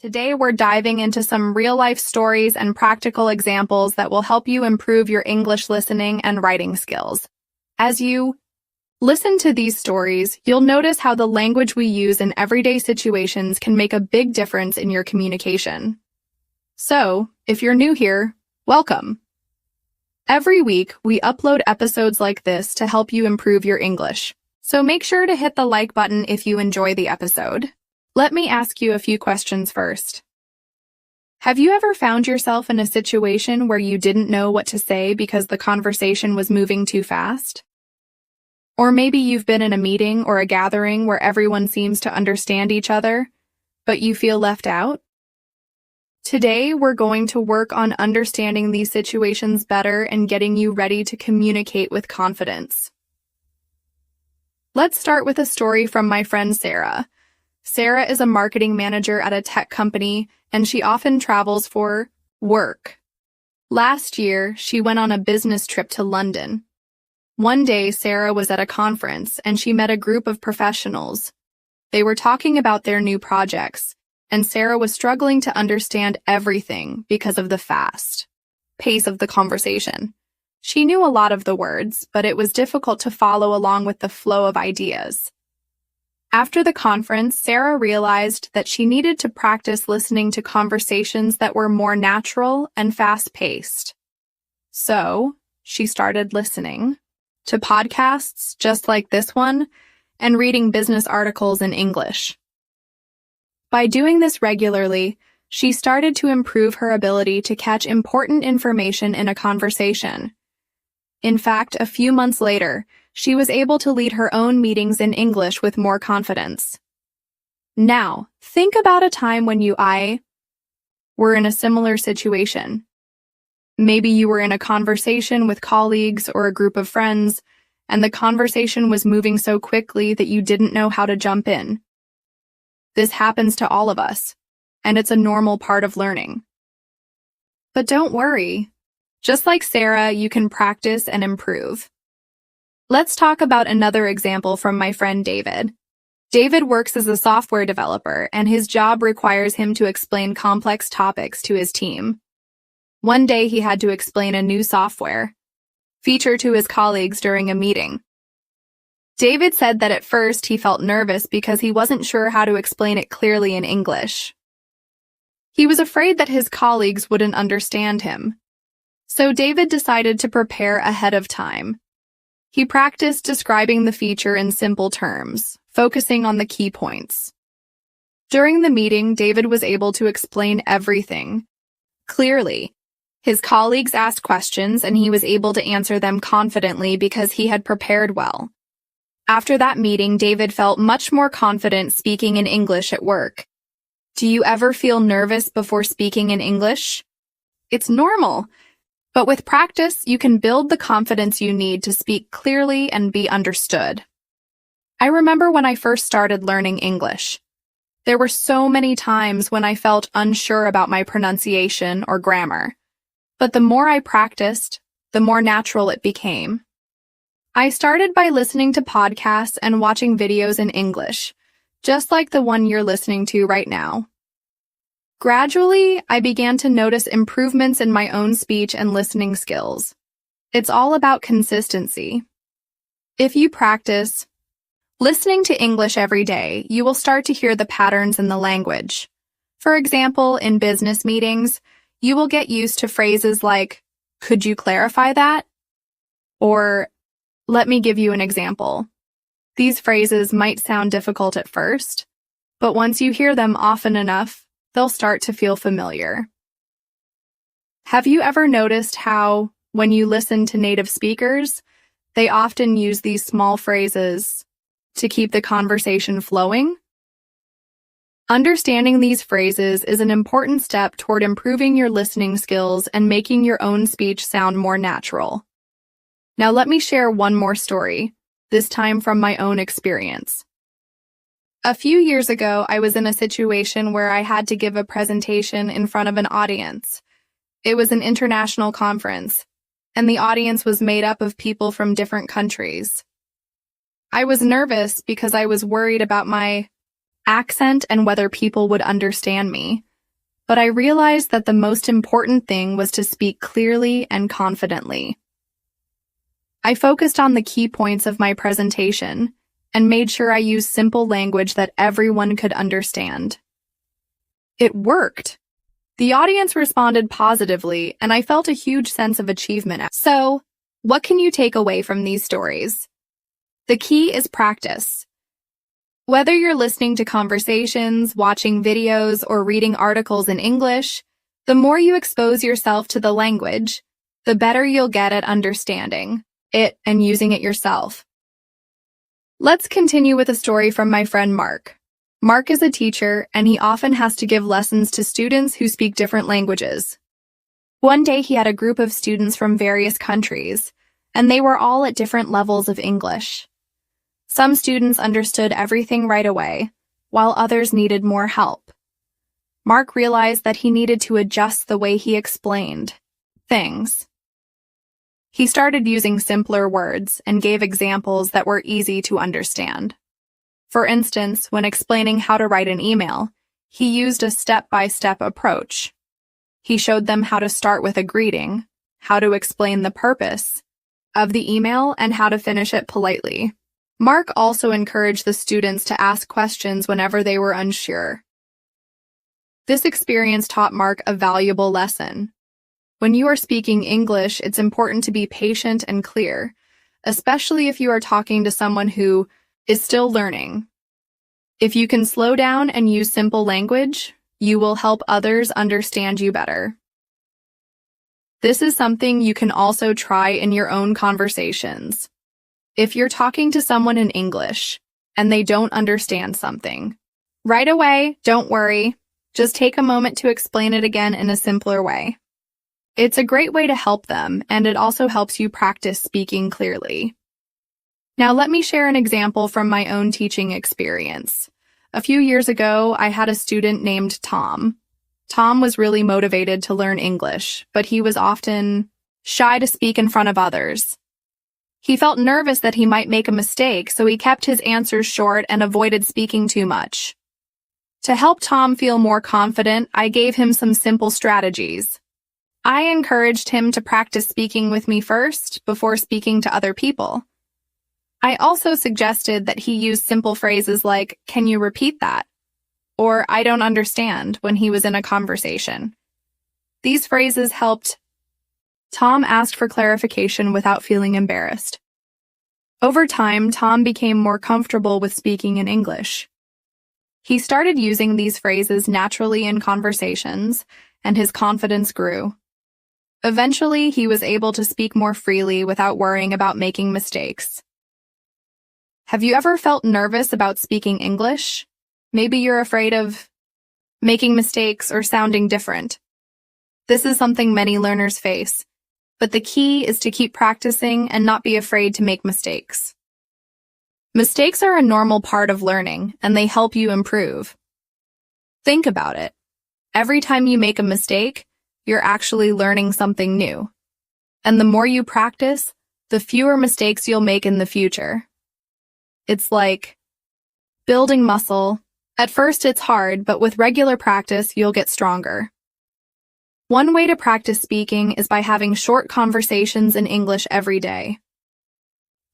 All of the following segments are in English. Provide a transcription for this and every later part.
Today, we're diving into some real-life stories and practical examples that will help you improve your English listening and writing skills. As you listen to these stories, you'll notice how the language we use in everyday situations can make a big difference in your communication. So, if you're new here, welcome. Every week, we upload episodes like this to help you improve your English. So make sure to hit the like button if you enjoy the episode. Let me ask you a few questions first. Have you ever found yourself in a situation where you didn't know what to say because the conversation was moving too fast? Or maybe you've been in a meeting or a gathering where everyone seems to understand each other, but you feel left out? Today, we're going to work on understanding these situations better and getting you ready to communicate with confidence. Let's start with a story from my friend Sarah. Sarah is a marketing manager at a tech company, and she often travels for work. Last year, she went on a business trip to London. One day, Sarah was at a conference, and she met a group of professionals. They were talking about their new projects, and Sarah was struggling to understand everything because of the fast pace of the conversation. She knew a lot of the words, but it was difficult to follow along with the flow of ideas. After the conference, Sarah realized that she needed to practice listening to conversations that were more natural and fast-paced. So, she started listening to podcasts just like this one and reading business articles in English. By doing this regularly, she started to improve her ability to catch important information in a conversation. In fact, a few months later, she was able to lead her own meetings in English with more confidence. Now, think about a time when I were in a similar situation. Maybe you were in a conversation with colleagues or a group of friends, and the conversation was moving so quickly that you didn't know how to jump in. This happens to all of us, and it's a normal part of learning. But don't worry. Just like Sarah, you can practice and improve. Let's talk about another example from my friend David. David works as a software developer, and his job requires him to explain complex topics to his team. One day, he had to explain a new software feature to his colleagues during a meeting. David said that at first he felt nervous because he wasn't sure how to explain it clearly in English. He was afraid that his colleagues wouldn't understand him. So David decided to prepare ahead of time. He practiced describing the feature in simple terms, focusing on the key points. During the meeting, David was able to explain everything clearly. His colleagues asked questions, and he was able to answer them confidently because he had prepared well. After that meeting, David felt much more confident speaking in English at work. Do you ever feel nervous before speaking in English? It's normal. But with practice, you can build the confidence you need to speak clearly and be understood. I remember when I first started learning English. There were so many times when I felt unsure about my pronunciation or grammar. But the more I practiced, the more natural it became. I started by listening to podcasts and watching videos in English, just like the one you're listening to right now. Gradually, I began to notice improvements in my own speech and listening skills. It's all about consistency. If you practice listening to English every day, you will start to hear the patterns in the language. For example, in business meetings, you will get used to phrases like, "Could you clarify that?" Or, "Let me give you an example." These phrases might sound difficult at first, but once you hear them often enough, they'll start to feel familiar. Have you ever noticed how, when you listen to native speakers, they often use these small phrases to keep the conversation flowing? Understanding these phrases is an important step toward improving your listening skills and making your own speech sound more natural. Now let me share one more story, this time from my own experience. A few years ago, I was in a situation where I had to give a presentation in front of an audience. It was an international conference, and the audience was made up of people from different countries. I was nervous because I was worried about my accent and whether people would understand me. but I realized that the most important thing was to speak clearly and confidently. I focused on the key points of my presentation and made sure I used simple language that everyone could understand. It worked. The audience responded positively, and I felt a huge sense of achievement. So, what can you take away from these stories? The key is practice. Whether you're listening to conversations, watching videos, or reading articles in English, the more you expose yourself to the language, the better you'll get at understanding it and using it yourself. Let's continue with a story from my friend Mark. Mark is a teacher, and he often has to give lessons to students who speak different languages. One day he had a group of students from various countries, and they were all at different levels of English. Some students understood everything right away, while others needed more help. Mark realized that he needed to adjust the way he explained things. He started using simpler words and gave examples that were easy to understand. For instance, when explaining how to write an email, he used a step-by-step approach. He showed them how to start with a greeting, how to explain the purpose of the email, and how to finish it politely. Mark also encouraged the students to ask questions whenever they were unsure. This experience taught Mark a valuable lesson. When you are speaking English, it's important to be patient and clear, especially if you are talking to someone who is still learning. If you can slow down and use simple language, you will help others understand you better. This is something you can also try in your own conversations. If you're talking to someone in English and they don't understand something, right away, don't worry. Just take a moment to explain it again in a simpler way. It's a great way to help them, and it also helps you practice speaking clearly. Now let me share an example from my own teaching experience. A few years ago, I had a student named Tom. Tom was really motivated to learn English, but he was often shy to speak in front of others. He felt nervous that he might make a mistake, so he kept his answers short and avoided speaking too much. To help Tom feel more confident, I gave him some simple strategies. I encouraged him to practice speaking with me first before speaking to other people. I also suggested that he use simple phrases like, "Can you repeat that?" or "I don't understand" when he was in a conversation. These phrases helped Tom ask for clarification without feeling embarrassed. Over time, Tom became more comfortable with speaking in English. He started using these phrases naturally in conversations, and his confidence grew. Eventually, he was able to speak more freely without worrying about making mistakes. Have you ever felt nervous about speaking English? Maybe you're afraid of making mistakes or sounding different. This is something many learners face, but the key is to keep practicing and not be afraid to make mistakes. Mistakes are a normal part of learning, and they help you improve. Think about it. Every time you make a mistake, you're actually learning something new. And the more you practice, the fewer mistakes you'll make in the future. It's like building muscle. At first it's hard, but with regular practice, you'll get stronger. One way to practice speaking is by having short conversations in English every day.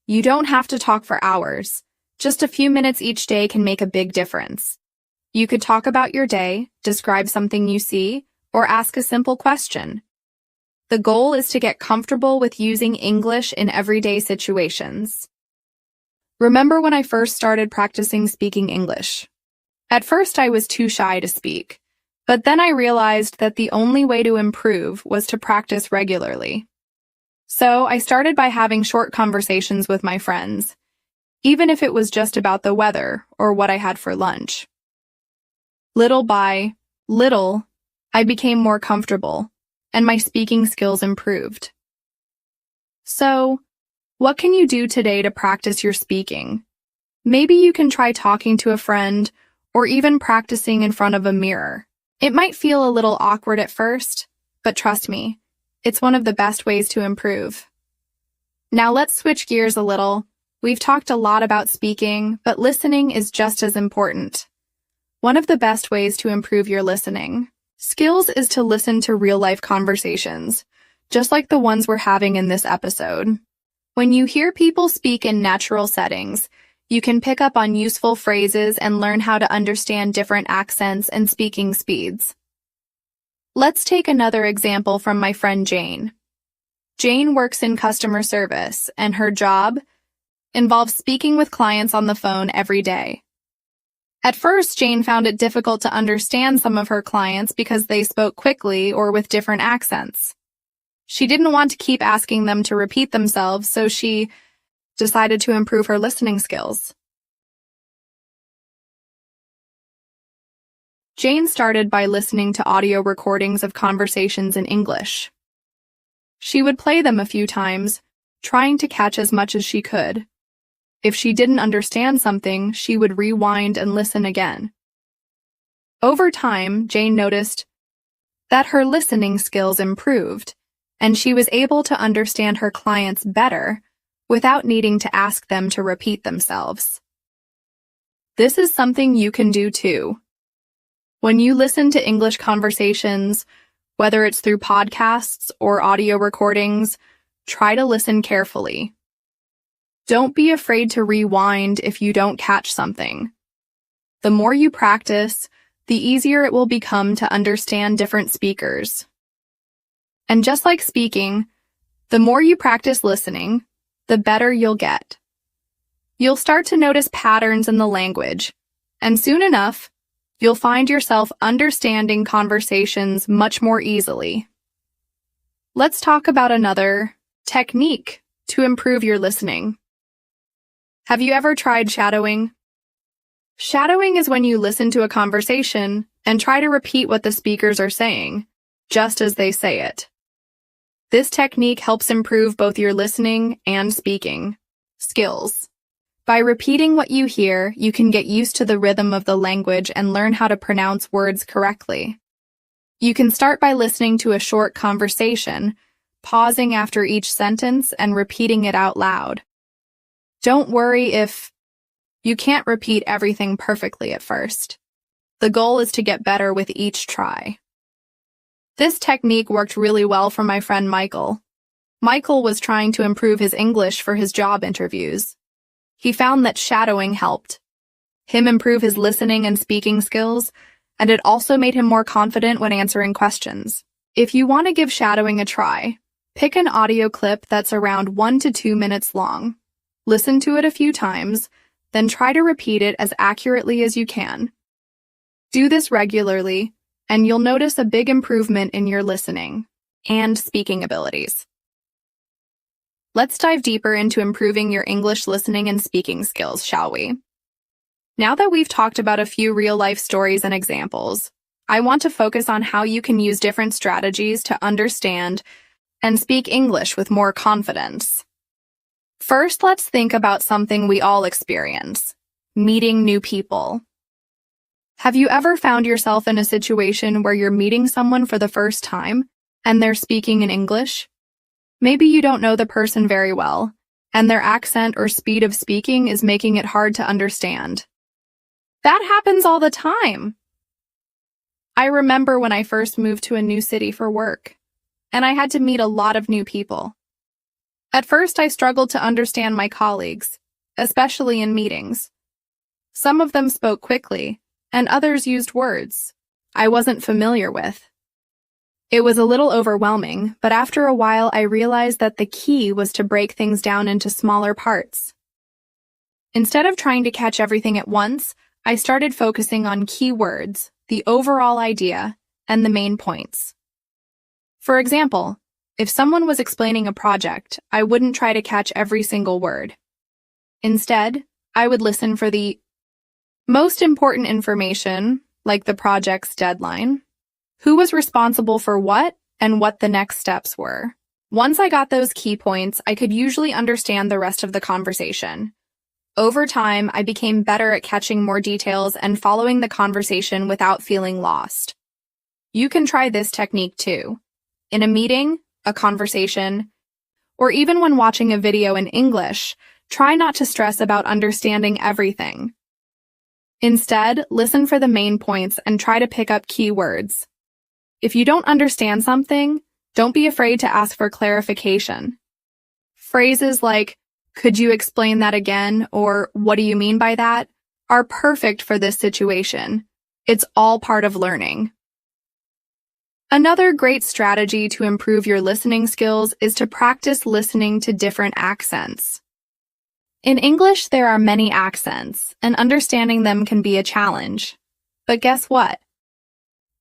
You don't have to talk for hours. Just a few minutes each day can make a big difference. You could talk about your day, describe something you see, or ask a simple question. The goal is to get comfortable with using English in everyday situations. Remember when I first started practicing speaking English? At first I was too shy to speak, but then I realized that the only way to improve was to practice regularly. So I started by having short conversations with my friends, even if it was just about the weather or what I had for lunch. Little by little, I became more comfortable, and my speaking skills improved. So, what can you do today to practice your speaking? Maybe you can try talking to a friend or even practicing in front of a mirror. It might feel a little awkward at first, but trust me, it's one of the best ways to improve. Now let's switch gears a little. We've talked a lot about speaking, but listening is just as important. One of the best ways to improve your listening Skills is to listen to real-life conversations, just like the ones we're having in this episode. When you hear people speak in natural settings, you can pick up on useful phrases and learn how to understand different accents and speaking speeds. Let's take another example from my friend Jane. Jane works in customer service, and her job involves speaking with clients on the phone every day. At first, Jane found it difficult to understand some of her clients because they spoke quickly or with different accents. She didn't want to keep asking them to repeat themselves, so she decided to improve her listening skills. Jane started by listening to audio recordings of conversations in English. She would play them a few times, trying to catch as much as she could. If she didn't understand something, she would rewind and listen again. Over time, Jane noticed that her listening skills improved, and she was able to understand her clients better without needing to ask them to repeat themselves. This is something you can do too. When you listen to English conversations, whether it's through podcasts or audio recordings, try to listen carefully. Don't be afraid to rewind if you don't catch something. The more you practice, the easier it will become to understand different speakers. And just like speaking, the more you practice listening, the better you'll get. You'll start to notice patterns in the language, and soon enough, you'll find yourself understanding conversations much more easily. Let's talk about another technique to improve your listening. Have you ever tried shadowing? Shadowing is when you listen to a conversation and try to repeat what the speakers are saying, just as they say it. This technique helps improve both your listening and speaking skills. By repeating what you hear, you can get used to the rhythm of the language and learn how to pronounce words correctly. You can start by listening to a short conversation, pausing after each sentence and repeating it out loud. Don't worry if you can't repeat everything perfectly at first. The goal is to get better with each try. This technique worked really well for my friend Michael. Michael was trying to improve his English for his job interviews. He found that shadowing helped him improve his listening and speaking skills, and it also made him more confident when answering questions. If you want to give shadowing a try, pick an audio clip that's around 1 to 2 minutes long. Listen to it a few times, then try to repeat it as accurately as you can. Do this regularly, and you'll notice a big improvement in your listening and speaking abilities. Let's dive deeper into improving your English listening and speaking skills, shall we? Now that we've talked about a few real-life stories and examples, I want to focus on how you can use different strategies to understand and speak English with more confidence. First, let's think about something we all experience: meeting new people. Have you ever found yourself in a situation where you're meeting someone for the first time and they're speaking in English? Maybe you don't know the person very well, and their accent or speed of speaking is making it hard to understand. That happens all the time. I remember when I first moved to a new city for work, and I had to meet a lot of new people. At first, I struggled to understand my colleagues, especially in meetings. Some of them spoke quickly, and others used words I wasn't familiar with. It was a little overwhelming, but after a while I realized that the key was to break things down into smaller parts. Instead of trying to catch everything at once, I started focusing on key words, the overall idea, and the main points. For example, if someone was explaining a project, I wouldn't try to catch every single word. Instead, I would listen for the most important information, like the project's deadline, who was responsible for what, and what the next steps were. Once I got those key points, I could usually understand the rest of the conversation. Over time, I became better at catching more details and following the conversation without feeling lost. You can try this technique too. In a meeting, a conversation, or even when watching a video in English, try not to stress about understanding everything. Instead, listen for the main points and try to pick up key words. If you don't understand something, don't be afraid to ask for clarification. Phrases like, "Could you explain that again?" or "What do you mean by that?" are perfect for this situation. It's all part of learning. Another great strategy to improve your listening skills is to practice listening to different accents. In English, there are many accents, and understanding them can be a challenge. But guess what?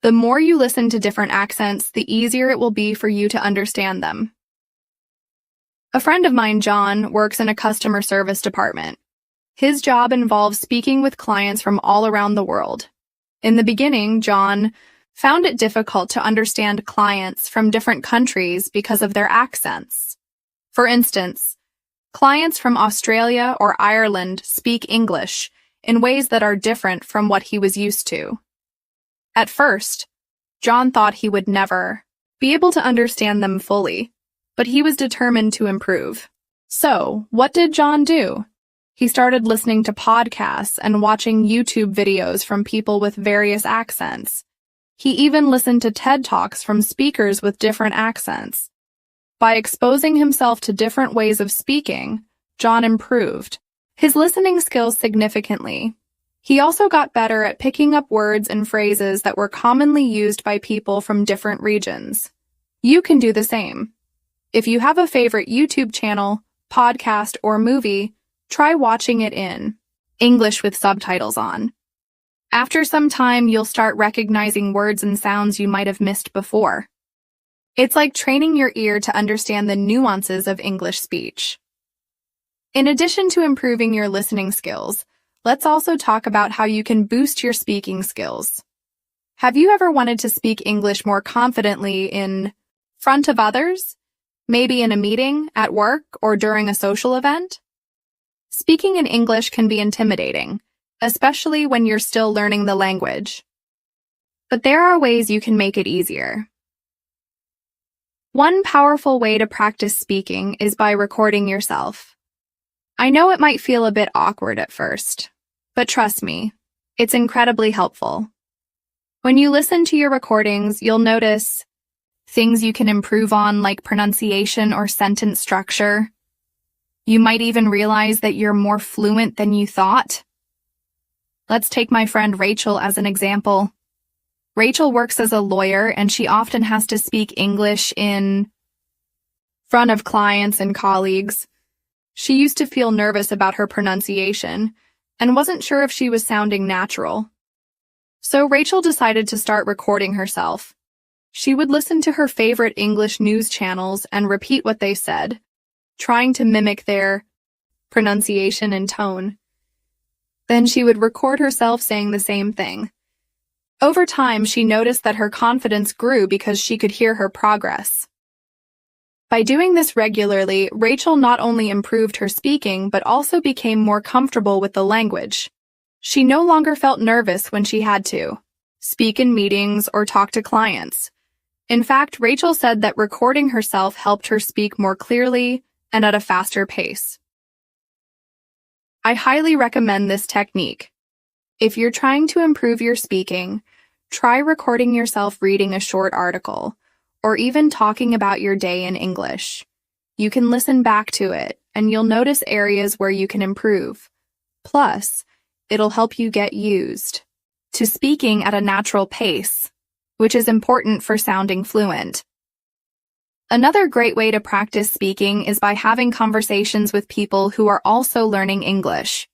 The more you listen to different accents, the easier it will be for you to understand them. A friend of mine, John, works in a customer service department. His job involves speaking with clients from all around the world. In the beginning, John found it difficult to understand clients from different countries because of their accents. For instance, clients from Australia or Ireland speak English in ways that are different from what he was used to. At first, John thought he would never be able to understand them fully, but he was determined to improve. So, what did John do? He started listening to podcasts and watching YouTube videos from people with various accents. He even listened to TED Talks from speakers with different accents. By exposing himself to different ways of speaking, John improved his listening skills significantly. He also got better at picking up words and phrases that were commonly used by people from different regions. You can do the same. If you have a favorite YouTube channel, podcast, or movie, try watching it in English with subtitles on. After some time, you'll start recognizing words and sounds you might have missed before. It's like training your ear to understand the nuances of English speech. In addition to improving your listening skills, let's also talk about how you can boost your speaking skills. Have you ever wanted to speak English more confidently in front of others? Maybe in a meeting, at work, or during a social event? Speaking in English can be intimidating, especially when you're still learning the language. But there are ways you can make it easier. One powerful way to practice speaking is by recording yourself. I know it might feel a bit awkward at first, but trust me, it's incredibly helpful. When you listen to your recordings, you'll notice things you can improve on, like pronunciation or sentence structure. You might even realize that you're more fluent than you thought. Let's take my friend Rachel as an example. Rachel works as a lawyer, and she often has to speak English in front of clients and colleagues. She used to feel nervous about her pronunciation and wasn't sure if she was sounding natural. So Rachel decided to start recording herself. She would listen to her favorite English news channels and repeat what they said, trying to mimic their pronunciation and tone. Then she would record herself saying the same thing. Over time, she noticed that her confidence grew because she could hear her progress. By doing this regularly, Rachel not only improved her speaking but also became more comfortable with the language. She no longer felt nervous when she had to speak in meetings or talk to clients. In fact, Rachel said that recording herself helped her speak more clearly and at a faster pace. I highly recommend this technique. If you're trying to improve your speaking, try recording yourself reading a short article, or even talking about your day in English. You can listen back to it, and you'll notice areas where you can improve. Plus, it'll help you get used to speaking at a natural pace, which is important for sounding fluent. Another great way to practice speaking is by having conversations with people who are also learning English.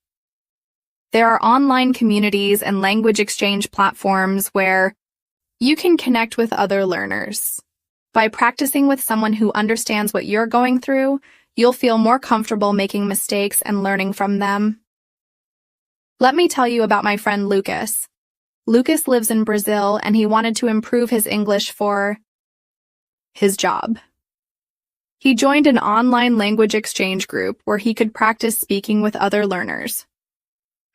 There are online communities and language exchange platforms where you can connect with other learners. By practicing with someone who understands what you're going through, you'll feel more comfortable making mistakes and learning from them. Let me tell you about my friend Lucas. Lucas lives in Brazil, and he wanted to improve his English for his job. He joined an online language exchange group where he could practice speaking with other learners.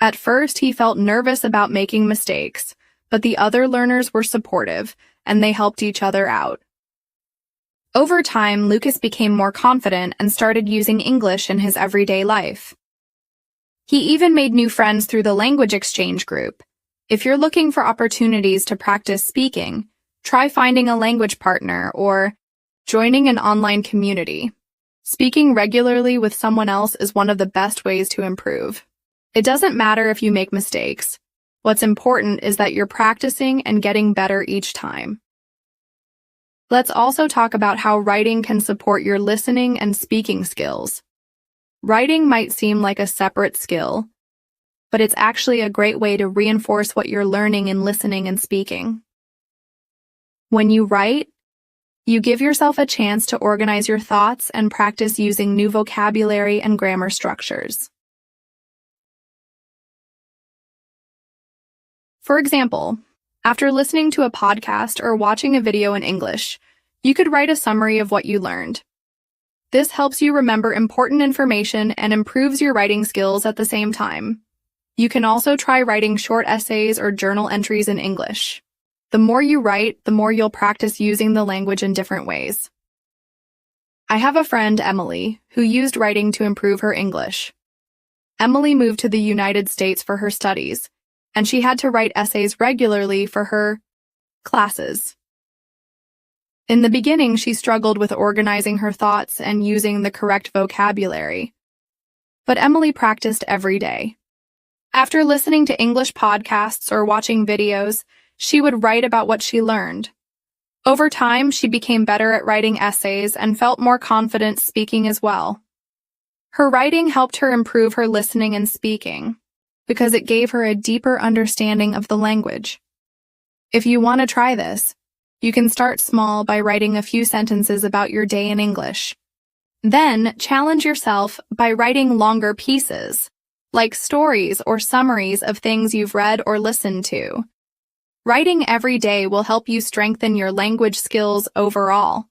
At first, he felt nervous about making mistakes, but the other learners were supportive, and they helped each other out. Over time, Lucas became more confident and started using English in his everyday life. He even made new friends through the language exchange group. If you're looking for opportunities to practice speaking, Try finding a language partner or joining an online community. Speaking regularly with someone else is one of the best ways to improve. It doesn't matter if you make mistakes. What's important is that you're practicing and getting better each time. Let's also talk about how writing can support your listening and speaking skills. Writing might seem like a separate skill, but it's actually a great way to reinforce what you're learning in listening and speaking. When you write, you give yourself a chance to organize your thoughts and practice using new vocabulary and grammar structures. For example, after listening to a podcast or watching a video in English, you could write a summary of what you learned. This helps you remember important information and improves your writing skills at the same time. You can also try writing short essays or journal entries in English. The more you write, the more you'll practice using the language in different ways. I have a friend, Emily, who used writing to improve her English. Emily moved to the United States for her studies, and she had to write essays regularly for her classes. In the beginning, she struggled with organizing her thoughts and using the correct vocabulary. But Emily practiced every day. After listening to English podcasts or watching videos, she would write about what she learned. Over time, she became better at writing essays and felt more confident speaking as well. Her writing helped her improve her listening and speaking because it gave her a deeper understanding of the language. If you want to try this, you can start small by writing a few sentences about your day in English. Then, challenge yourself by writing longer pieces, like stories or summaries of things you've read or listened to. Writing every day will help you strengthen your language skills overall.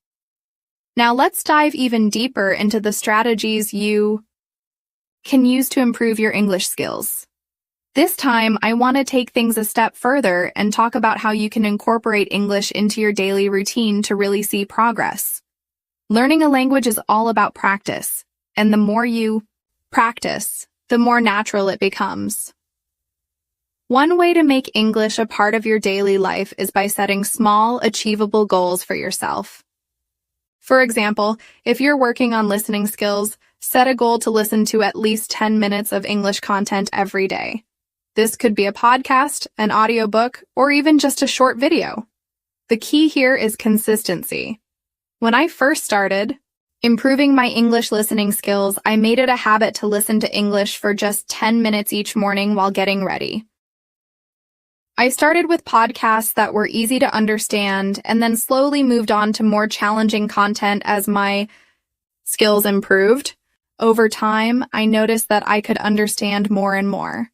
Now let's dive even deeper into the strategies you can use to improve your English skills. This time, I want to take things a step further and talk about how you can incorporate English into your daily routine to really see progress. Learning a language is all about practice, and the more you practice, the more natural it becomes. One way to make English a part of your daily life is by setting small, achievable goals for yourself. For example, if you're working on listening skills, set a goal to listen to at least 10 minutes of English content every day. This could be a podcast, an audiobook, or even just a short video. The key here is consistency. When I first started improving my English listening skills, I made it a habit to listen to English for just 10 minutes each morning while getting ready. I started with podcasts that were easy to understand and then slowly moved on to more challenging content as my skills improved. Over time, I noticed that I could understand more and more.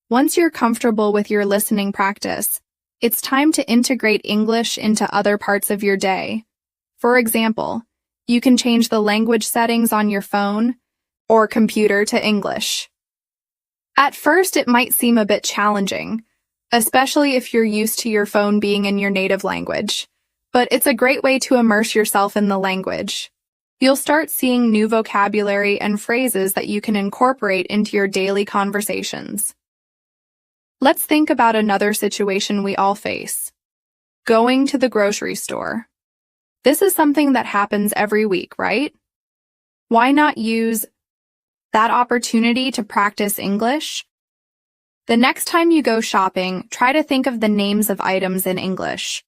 Once you're comfortable with your listening practice, it's time to integrate English into other parts of your day. For example, you can change the language settings on your phone or computer to English. At first, it might seem a bit challenging, especially if you're used to your phone being in your native language, but it's a great way to immerse yourself in the language. You'll start seeing new vocabulary and phrases that you can incorporate into your daily conversations. Let's think about another situation we all face. Going to the grocery store. This is something that happens every week, right? Why not use that opportunity to practice English? The next time you go shopping, try to think of the names of items in English.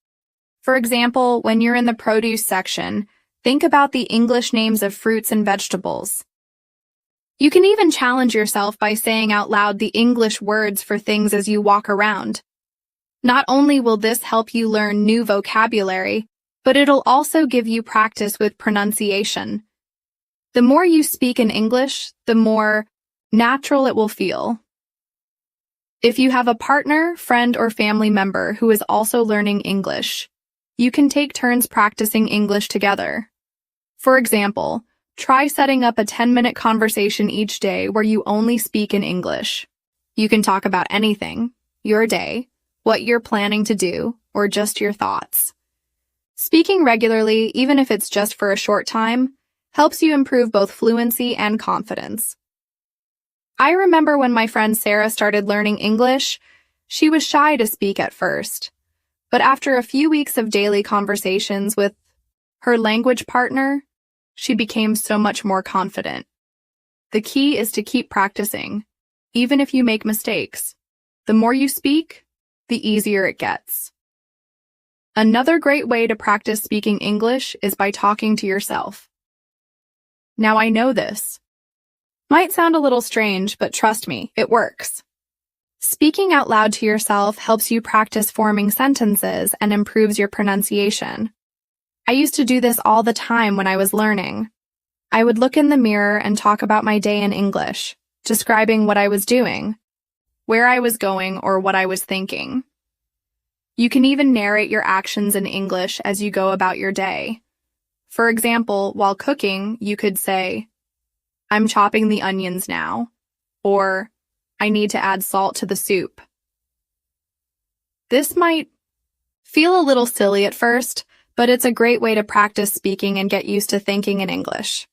For example, when you're in the produce section, think about the English names of fruits and vegetables. You can even challenge yourself by saying out loud the English words for things as you walk around. Not only will this help you learn new vocabulary, but it'll also give you practice with pronunciation. The more you speak in English, the more natural it will feel. If you have a partner, friend, or family member who is also learning English, you can take turns practicing English together. For example, try setting up a 10-minute conversation each day where you only speak in English. You can talk about anything, your day, what you're planning to do, or just your thoughts. Speaking regularly, even if it's just for a short time, helps you improve both fluency and confidence. I remember when my friend Sarah started learning English, she was shy to speak at first. But after a few weeks of daily conversations with her language partner, she became so much more confident. The key is to keep practicing, even if you make mistakes. The more you speak, the easier it gets. Another great way to practice speaking English is by talking to yourself. Now I know this might sound a little strange, but trust me, it works. Speaking out loud to yourself helps you practice forming sentences and improves your pronunciation. I used to do this all the time when I was learning. I would look in the mirror and talk about my day in English, describing what I was doing, where I was going, or what I was thinking. You can even narrate your actions in English as you go about your day. For example, while cooking, you could say, "I'm chopping the onions now," or "I need to add salt to the soup." This might feel a little silly at first, but it's a great way to practice speaking and get used to thinking in English.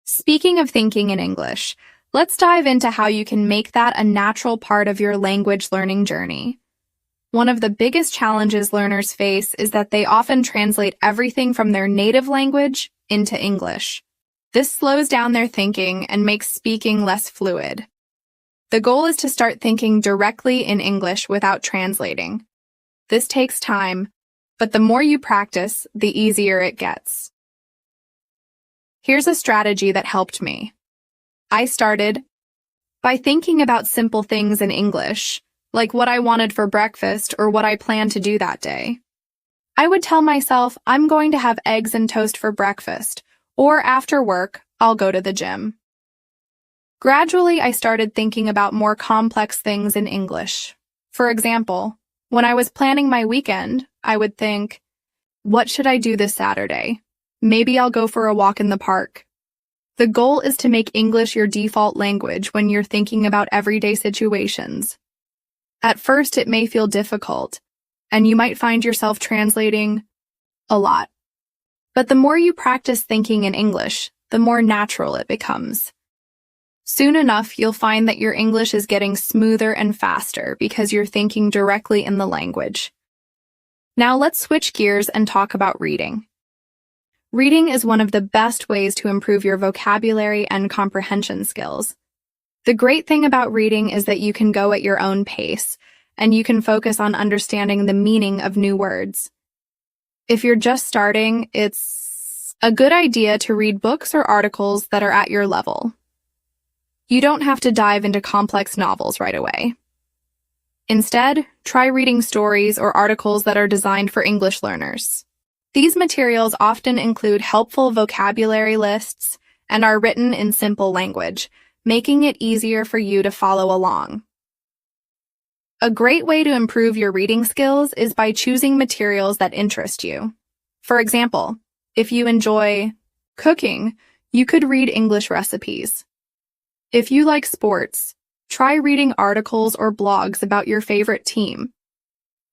Speaking of thinking in English, let's dive into how you can make that a natural part of your language learning journey. One of the biggest challenges learners face is that they often translate everything from their native language into English. This slows down their thinking and makes speaking less fluid. The goal is to start thinking directly in English without translating. This takes time, but the more you practice, the easier it gets. Here's a strategy that helped me. I started by thinking about simple things in English, like what I wanted for breakfast or what I planned to do that day. I would tell myself, "I'm going to have eggs and toast for breakfast," or "after work, I'll go to the gym." Gradually, I started thinking about more complex things in English. For example, when I was planning my weekend, I would think, "What should I do this Saturday? Maybe I'll go for a walk in the park." The goal is to make English your default language when you're thinking about everyday situations. At first, it may feel difficult, and you might find yourself translating a lot. But the more you practice thinking in English, the more natural it becomes. Soon enough, you'll find that your English is getting smoother and faster because you're thinking directly in the language. Now let's switch gears and talk about reading. Reading is one of the best ways to improve your vocabulary and comprehension skills. The great thing about reading is that you can go at your own pace, and you can focus on understanding the meaning of new words. If you're just starting, it's a good idea to read books or articles that are at your level. You don't have to dive into complex novels right away. Instead, try reading stories or articles that are designed for English learners. These materials often include helpful vocabulary lists and are written in simple language, making it easier for you to follow along. A great way to improve your reading skills is by choosing materials that interest you. For example, if you enjoy cooking, you could read English recipes. If you like sports, try reading articles or blogs about your favorite team.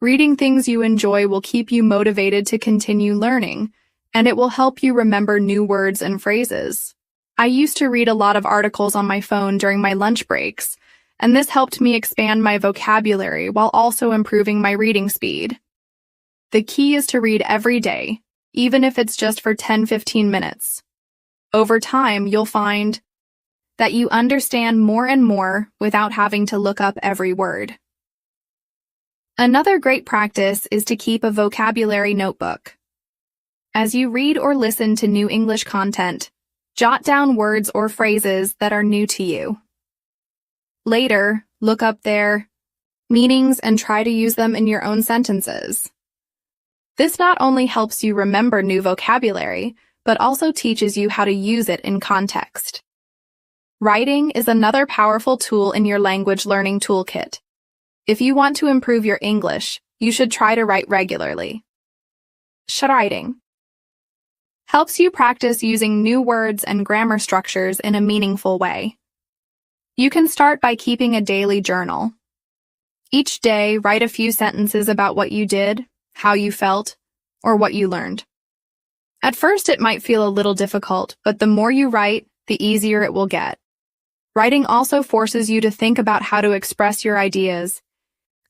Reading things you enjoy will keep you motivated to continue learning, and it will help you remember new words and phrases. I used to read a lot of articles on my phone during my lunch breaks, and this helped me expand my vocabulary while also improving my reading speed. The key is to read every day, even if it's just for 10-15 minutes. Over time, you'll find that you understand more and more without having to look up every word. Another great practice is to keep a vocabulary notebook. As you read or listen to new English content, jot down words or phrases that are new to you. Later, look up their meanings and try to use them in your own sentences. This not only helps you remember new vocabulary, but also teaches you how to use it in context. Writing is another powerful tool in your language learning toolkit. If you want to improve your English, you should try to write regularly. Writing helps you practice using new words and grammar structures in a meaningful way. You can start by keeping a daily journal. Each day, write a few sentences about what you did, how you felt, or what you learned. At first, it might feel a little difficult, but the more you write, the easier it will get. Writing also forces you to think about how to express your ideas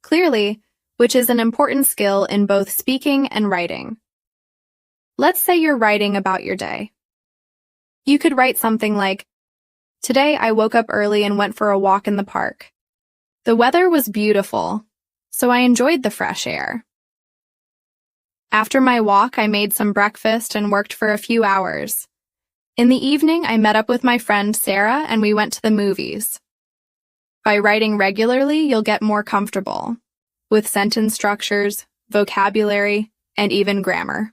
clearly, which is an important skill in both speaking and writing. Let's say you're writing about your day. You could write something like, "Today I woke up early and went for a walk in the park. The weather was beautiful, so I enjoyed the fresh air. After my walk, I made some breakfast and worked for a few hours. In the evening, I met up with my friend Sarah and we went to the movies." By writing regularly, you'll get more comfortable with sentence structures, vocabulary, and even grammar.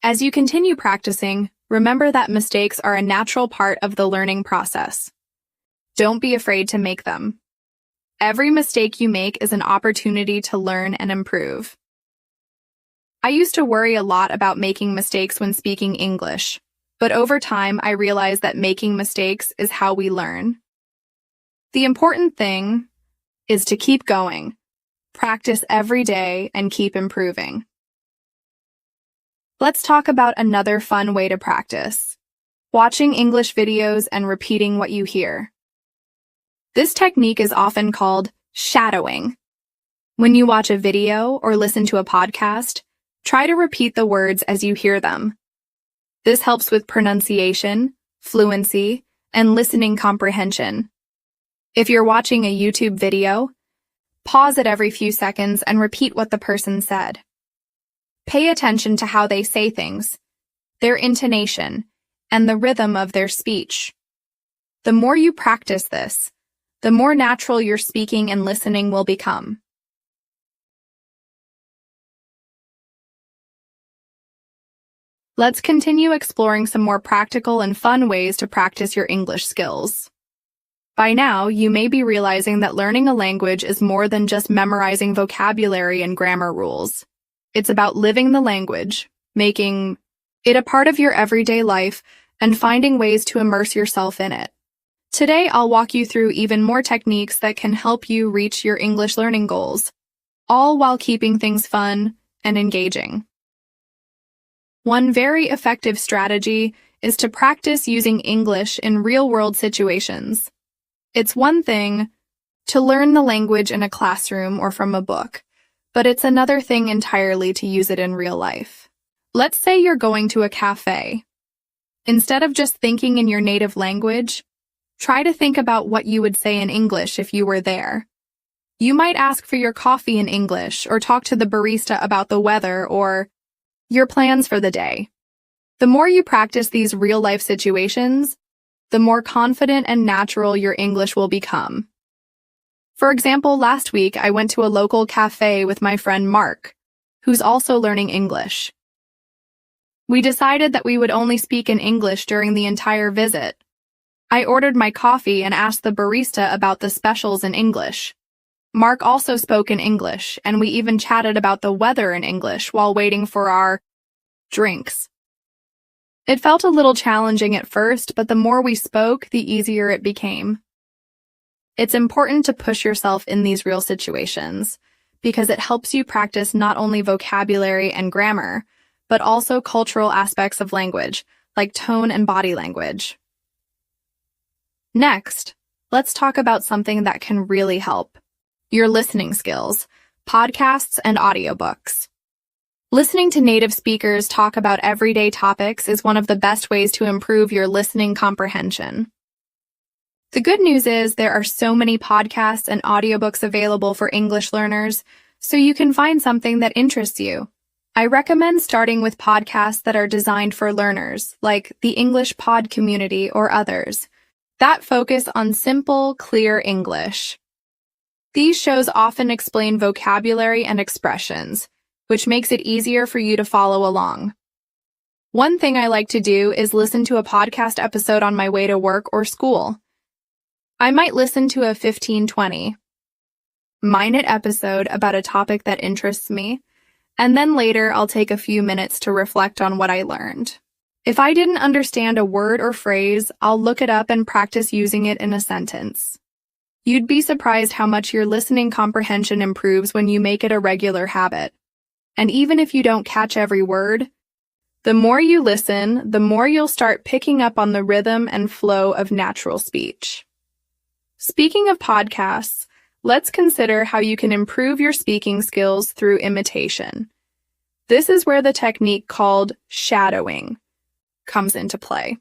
As you continue practicing, remember that mistakes are a natural part of the learning process. Don't be afraid to make them. Every mistake you make is an opportunity to learn and improve. I used to worry a lot about making mistakes when speaking English, but over time I realized that making mistakes is how we learn. The important thing is to keep going, practice every day, and keep improving. Let's talk about another fun way to practice: watching English videos and repeating what you hear. This technique is often called shadowing. When you watch a video or listen to a podcast, try to repeat the words as you hear them. This helps with pronunciation, fluency, and listening comprehension. If you're watching a YouTube video, pause it every few seconds and repeat what the person said. Pay attention to how they say things, their intonation, and the rhythm of their speech. The more you practice this, the more natural your speaking and listening will become. Let's continue exploring some more practical and fun ways to practice your English skills. By now, you may be realizing that learning a language is more than just memorizing vocabulary and grammar rules. It's about living the language, making it a part of your everyday life, and finding ways to immerse yourself in it. Today, I'll walk you through even more techniques that can help you reach your English learning goals, all while keeping things fun and engaging. One very effective strategy is to practice using English in real-world situations. It's one thing to learn the language in a classroom or from a book, but it's another thing entirely to use it in real life. Let's say you're going to a cafe. Instead of just thinking in your native language, try to think about what you would say in English if you were there. You might ask for your coffee in English or talk to the barista about the weather or your plans for the day. The more you practice these real-life situations, the more confident and natural your English will become. For example, last week I went to a local cafe with my friend Mark, who's also learning English. We decided that we would only speak in English during the entire visit. I ordered my coffee and asked the barista about the specials in English. Mark also spoke in English, and we even chatted about the weather in English while waiting for our drinks. It felt a little challenging at first, but the more we spoke, the easier it became. It's important to push yourself in these real situations because it helps you practice not only vocabulary and grammar, but also cultural aspects of language, like tone and body language. Next, let's talk about something that can really help: your listening skills, podcasts, and audiobooks. Listening to native speakers talk about everyday topics is one of the best ways to improve your listening comprehension. The good news is there are so many podcasts and audiobooks available for English learners, so you can find something that interests you. I recommend starting with podcasts that are designed for learners, like the English Pod Community or others, that focus on simple, clear English. These shows often explain vocabulary and expressions, which makes it easier for you to follow along. One thing I like to do is listen to a podcast episode on my way to work or school. I might listen to a 15-20 minute episode about a topic that interests me, and then later I'll take a few minutes to reflect on what I learned. If I didn't understand a word or phrase, I'll look it up and practice using it in a sentence. You'd be surprised how much your listening comprehension improves when you make it a regular habit. And even if you don't catch every word, the more you listen, the more you'll start picking up on the rhythm and flow of natural speech. Speaking of podcasts, let's consider how you can improve your speaking skills through imitation. This is where the technique called shadowing comes into play.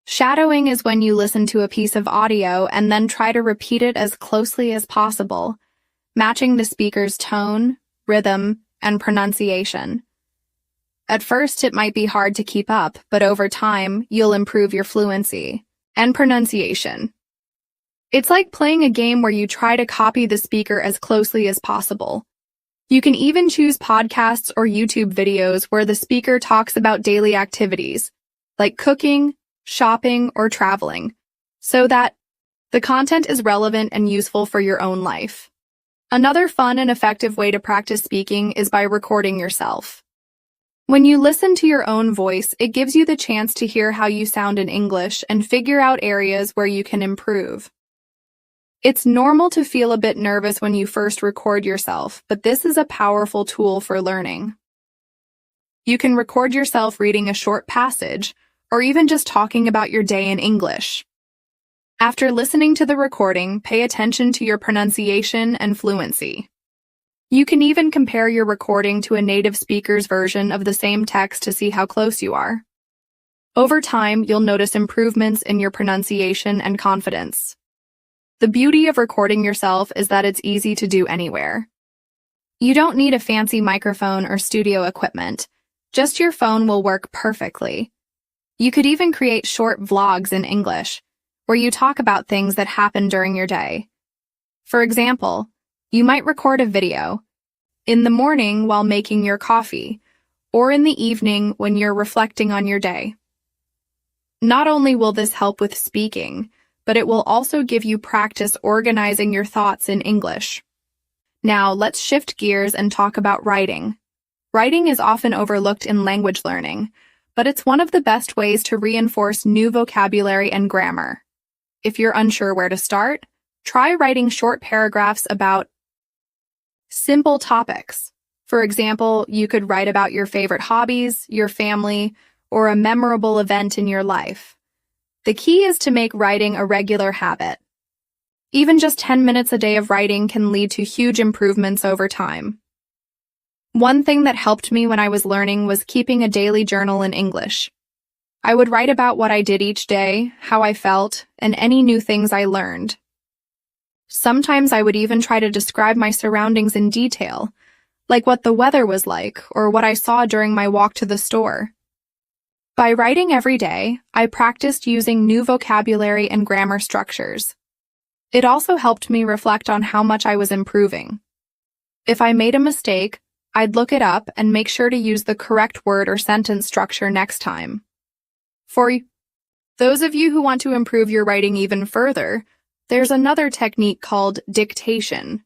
Shadowing is when you listen to a piece of audio and then try to repeat it as closely as possible, matching the speaker's tone, rhythm, and pronunciation. At first, it might be hard to keep up, but over time, you'll improve your fluency and pronunciation. It's like playing a game where you try to copy the speaker as closely as possible. You can even choose podcasts or YouTube videos where the speaker talks about daily activities, like cooking, shopping, or traveling, so that the content is relevant and useful for your own life. Another fun and effective way to practice speaking is by recording yourself. When you listen to your own voice, it gives you the chance to hear how you sound in English and figure out areas where you can improve. It's normal to feel a bit nervous when you first record yourself, but this is a powerful tool for learning. You can record yourself reading a short passage, or even just talking about your day in English. After listening to the recording, pay attention to your pronunciation and fluency. You can even compare your recording to a native speaker's version of the same text to see how close you are. Over time, you'll notice improvements in your pronunciation and confidence. The beauty of recording yourself is that it's easy to do anywhere. You don't need a fancy microphone or studio equipment. Just your phone will work perfectly. You could even create short vlogs in English, where you talk about things that happen during your day. For example, you might record a video in the morning while making your coffee, or in the evening when you're reflecting on your day. Not only will this help with speaking, but it will also give you practice organizing your thoughts in English. Now, let's shift gears and talk about writing. Writing is often overlooked in language learning, but it's one of the best ways to reinforce new vocabulary and grammar. If you're unsure where to start, try writing short paragraphs about simple topics. For example, you could write about your favorite hobbies, your family, or a memorable event in your life. The key is to make writing a regular habit. Even just 10 minutes a day of writing can lead to huge improvements over time. One thing that helped me when I was learning was keeping a daily journal in English. I would write about what I did each day, how I felt, and any new things I learned. Sometimes I would even try to describe my surroundings in detail, like what the weather was like or what I saw during my walk to the store. By writing every day, I practiced using new vocabulary and grammar structures. It also helped me reflect on how much I was improving. If I made a mistake, I'd look it up and make sure to use the correct word or sentence structure next time. For those of you who want to improve your writing even further, there's another technique called dictation.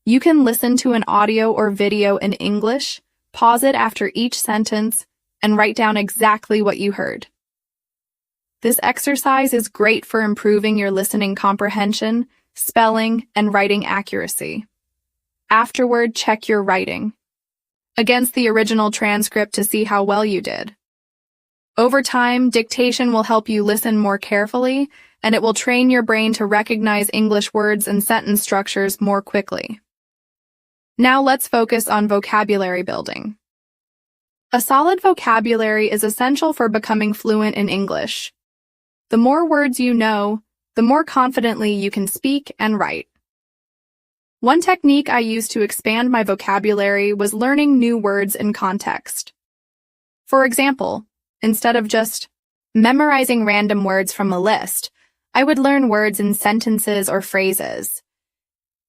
You can listen to an audio or video in English, pause it after each sentence, and write down exactly what you heard. This exercise is great for improving your listening comprehension, spelling, and writing accuracy. Afterward, check your writing against the original transcript to see how well you did. Over time, dictation will help you listen more carefully, and it will train your brain to recognize English words and sentence structures more quickly. Now let's focus on vocabulary building. A solid vocabulary is essential for becoming fluent in English. The more words you know, the more confidently you can speak and write. One technique I used to expand my vocabulary was learning new words in context. For example, instead of just memorizing random words from a list, I would learn words in sentences or phrases.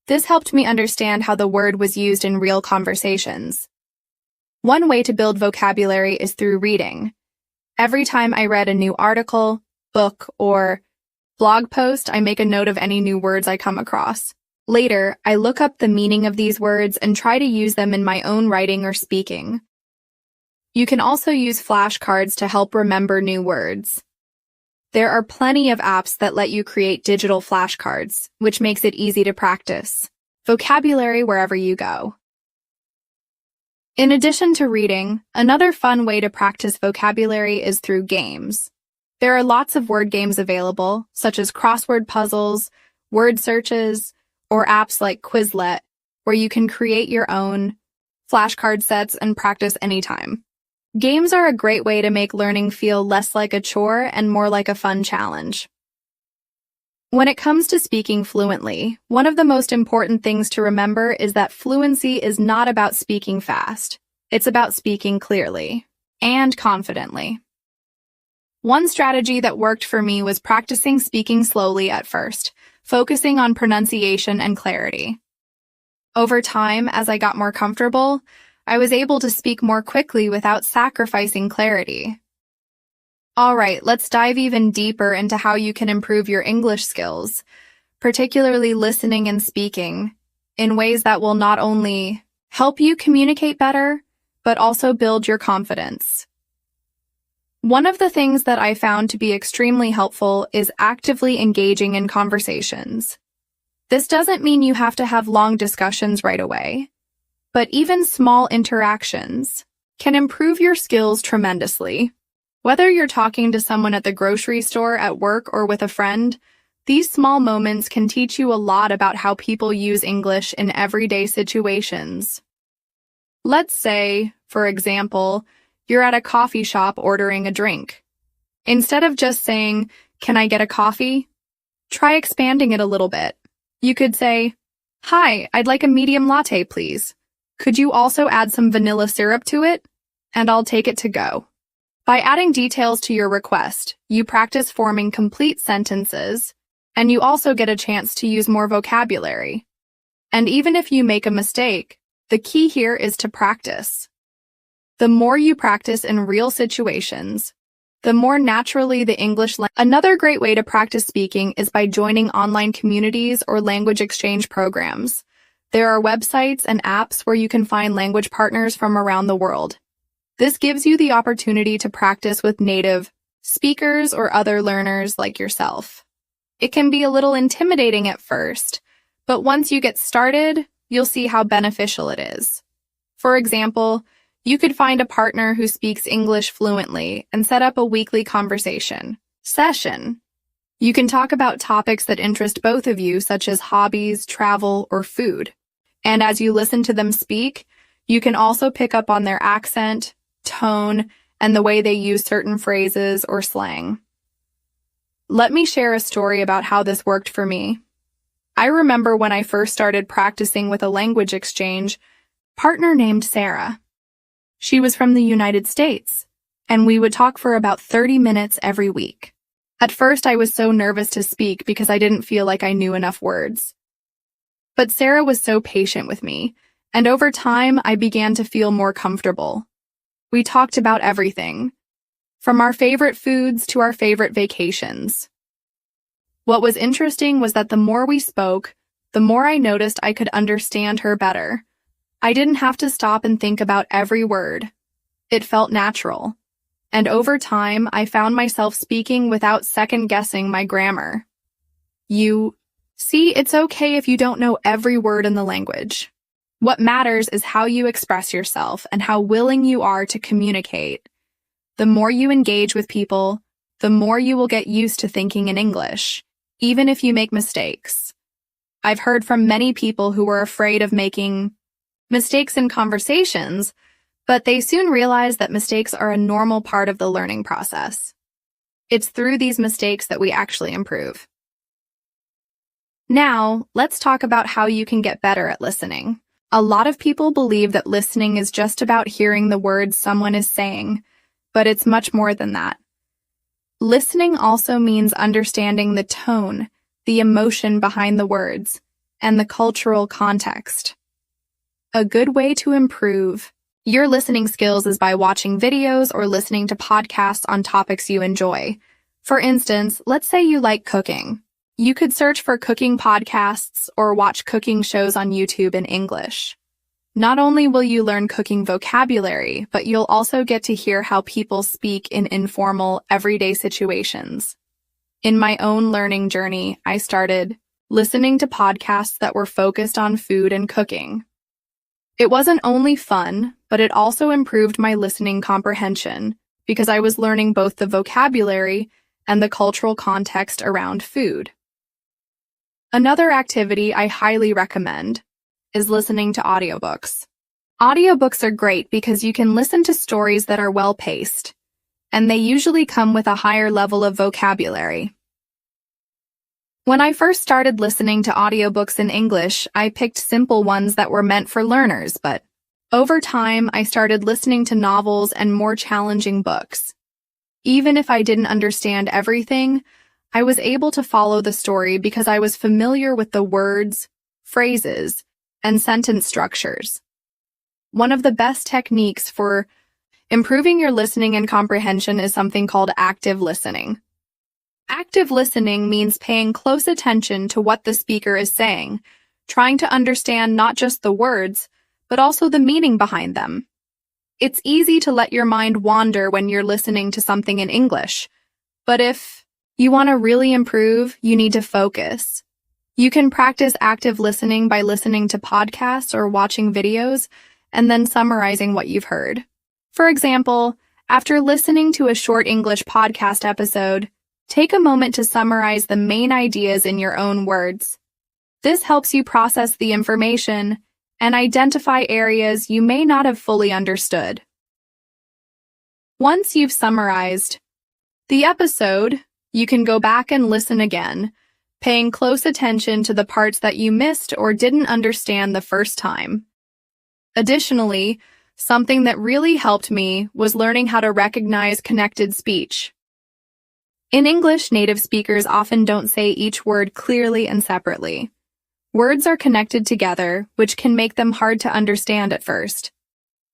This helped me understand how the word was used in real conversations. One way to build vocabulary is through reading. Every time I read a new article, book, or blog post, I make a note of any new words I come across. Later, I look up the meaning of these words and try to use them in my own writing or speaking. You can also use flashcards to help remember new words. There are plenty of apps that let you create digital flashcards, which makes it easy to practice vocabulary wherever you go. In addition to reading, another fun way to practice vocabulary is through games. There are lots of word games available, such as crossword puzzles, word searches, or apps like Quizlet, where you can create your own flashcard sets and practice anytime. Games are a great way to make learning feel less like a chore and more like a fun challenge. When it comes to speaking fluently, one of the most important things to remember is that fluency is not about speaking fast. It's about speaking clearly and confidently. One strategy that worked for me was practicing speaking slowly at first, focusing on pronunciation and clarity. Over time, as I got more comfortable, I was able to speak more quickly without sacrificing clarity. All right, let's dive even deeper into how you can improve your English skills, particularly listening and speaking, in ways that will not only help you communicate better, but also build your confidence. One of the things that I found to be extremely helpful is actively engaging in conversations. This doesn't mean you have to have long discussions right away, but even small interactions can improve your skills tremendously. Whether you're talking to someone at the grocery store, at work, or with a friend, these small moments can teach you a lot about how people use English in everyday situations. Let's say, for example, you're at a coffee shop ordering a drink. Instead of just saying, "Can I get a coffee?" try expanding it a little bit. You could say, "Hi, I'd like a medium latte, please. Could you also add some vanilla syrup to it? And I'll take it to go." By adding details to your request, you practice forming complete sentences, and you also get a chance to use more vocabulary. And even if you make a mistake, the key here is to practice. The more you practice in real situations, the more naturally the English language. Another great way to practice speaking is by joining online communities or language exchange programs. There are websites and apps where you can find language partners from around the world. This gives you the opportunity to practice with native speakers or other learners like yourself. It can be a little intimidating at first, but once you get started, you'll see how beneficial it is. For example, you could find a partner who speaks English fluently and set up a weekly conversation session. You can talk about topics that interest both of you, such as hobbies, travel, or food. And as you listen to them speak, you can also pick up on their accent, tone, and the way they use certain phrases or slang. Let me share a story about how this worked for me. I remember when I first started practicing with a language exchange partner named Sarah. She was from the United States, and we would talk for about 30 minutes every week. At first, I was so nervous to speak because I didn't feel like I knew enough words. But Sarah was so patient with me, and over time, I began to feel more comfortable. We talked about everything, from our favorite foods to our favorite vacations. What was interesting was that the more we spoke, the more I noticed I could understand her better. I didn't have to stop and think about every word. It felt natural. And over time, I found myself speaking without second-guessing my grammar. See, it's okay if you don't know every word in the language. What matters is how you express yourself and how willing you are to communicate. The more you engage with people, the more you will get used to thinking in English, even if you make mistakes. I've heard from many people who were afraid of making mistakes in conversations, but they soon realize that mistakes are a normal part of the learning process. It's through these mistakes that we actually improve. Now, let's talk about how you can get better at listening. A lot of people believe that listening is just about hearing the words someone is saying, but it's much more than that. Listening also means understanding the tone, the emotion behind the words, and the cultural context. A good way to improve your listening skills is by watching videos or listening to podcasts on topics you enjoy. For instance, let's say you like cooking. You could search for cooking podcasts or watch cooking shows on YouTube in English. Not only will you learn cooking vocabulary, but you'll also get to hear how people speak in informal, everyday situations. In my own learning journey, I started listening to podcasts that were focused on food and cooking. It wasn't only fun, but it also improved my listening comprehension because I was learning both the vocabulary and the cultural context around food. Another activity I highly recommend is listening to audiobooks. Audiobooks are great because you can listen to stories that are well-paced, and they usually come with a higher level of vocabulary. When I first started listening to audiobooks in English, I picked simple ones that were meant for learners, but over time, I started listening to novels and more challenging books. Even if I didn't understand everything, I was able to follow the story because I was familiar with the words, phrases, and sentence structures. One of the best techniques for improving your listening and comprehension is something called active listening. Active listening means paying close attention to what the speaker is saying, trying to understand not just the words, but also the meaning behind them. It's easy to let your mind wander when you're listening to something in English, but if you want to really improve, you need to focus. You can practice active listening by listening to podcasts or watching videos, and then summarizing what you've heard. For example, after listening to a short English podcast episode, take a moment to summarize the main ideas in your own words. This helps you process the information and identify areas you may not have fully understood. Once you've summarized the episode, you can go back and listen again, paying close attention to the parts that you missed or didn't understand the first time. Additionally, something that really helped me was learning how to recognize connected speech. In English, native speakers often don't say each word clearly and separately. Words are connected together, which can make them hard to understand at first.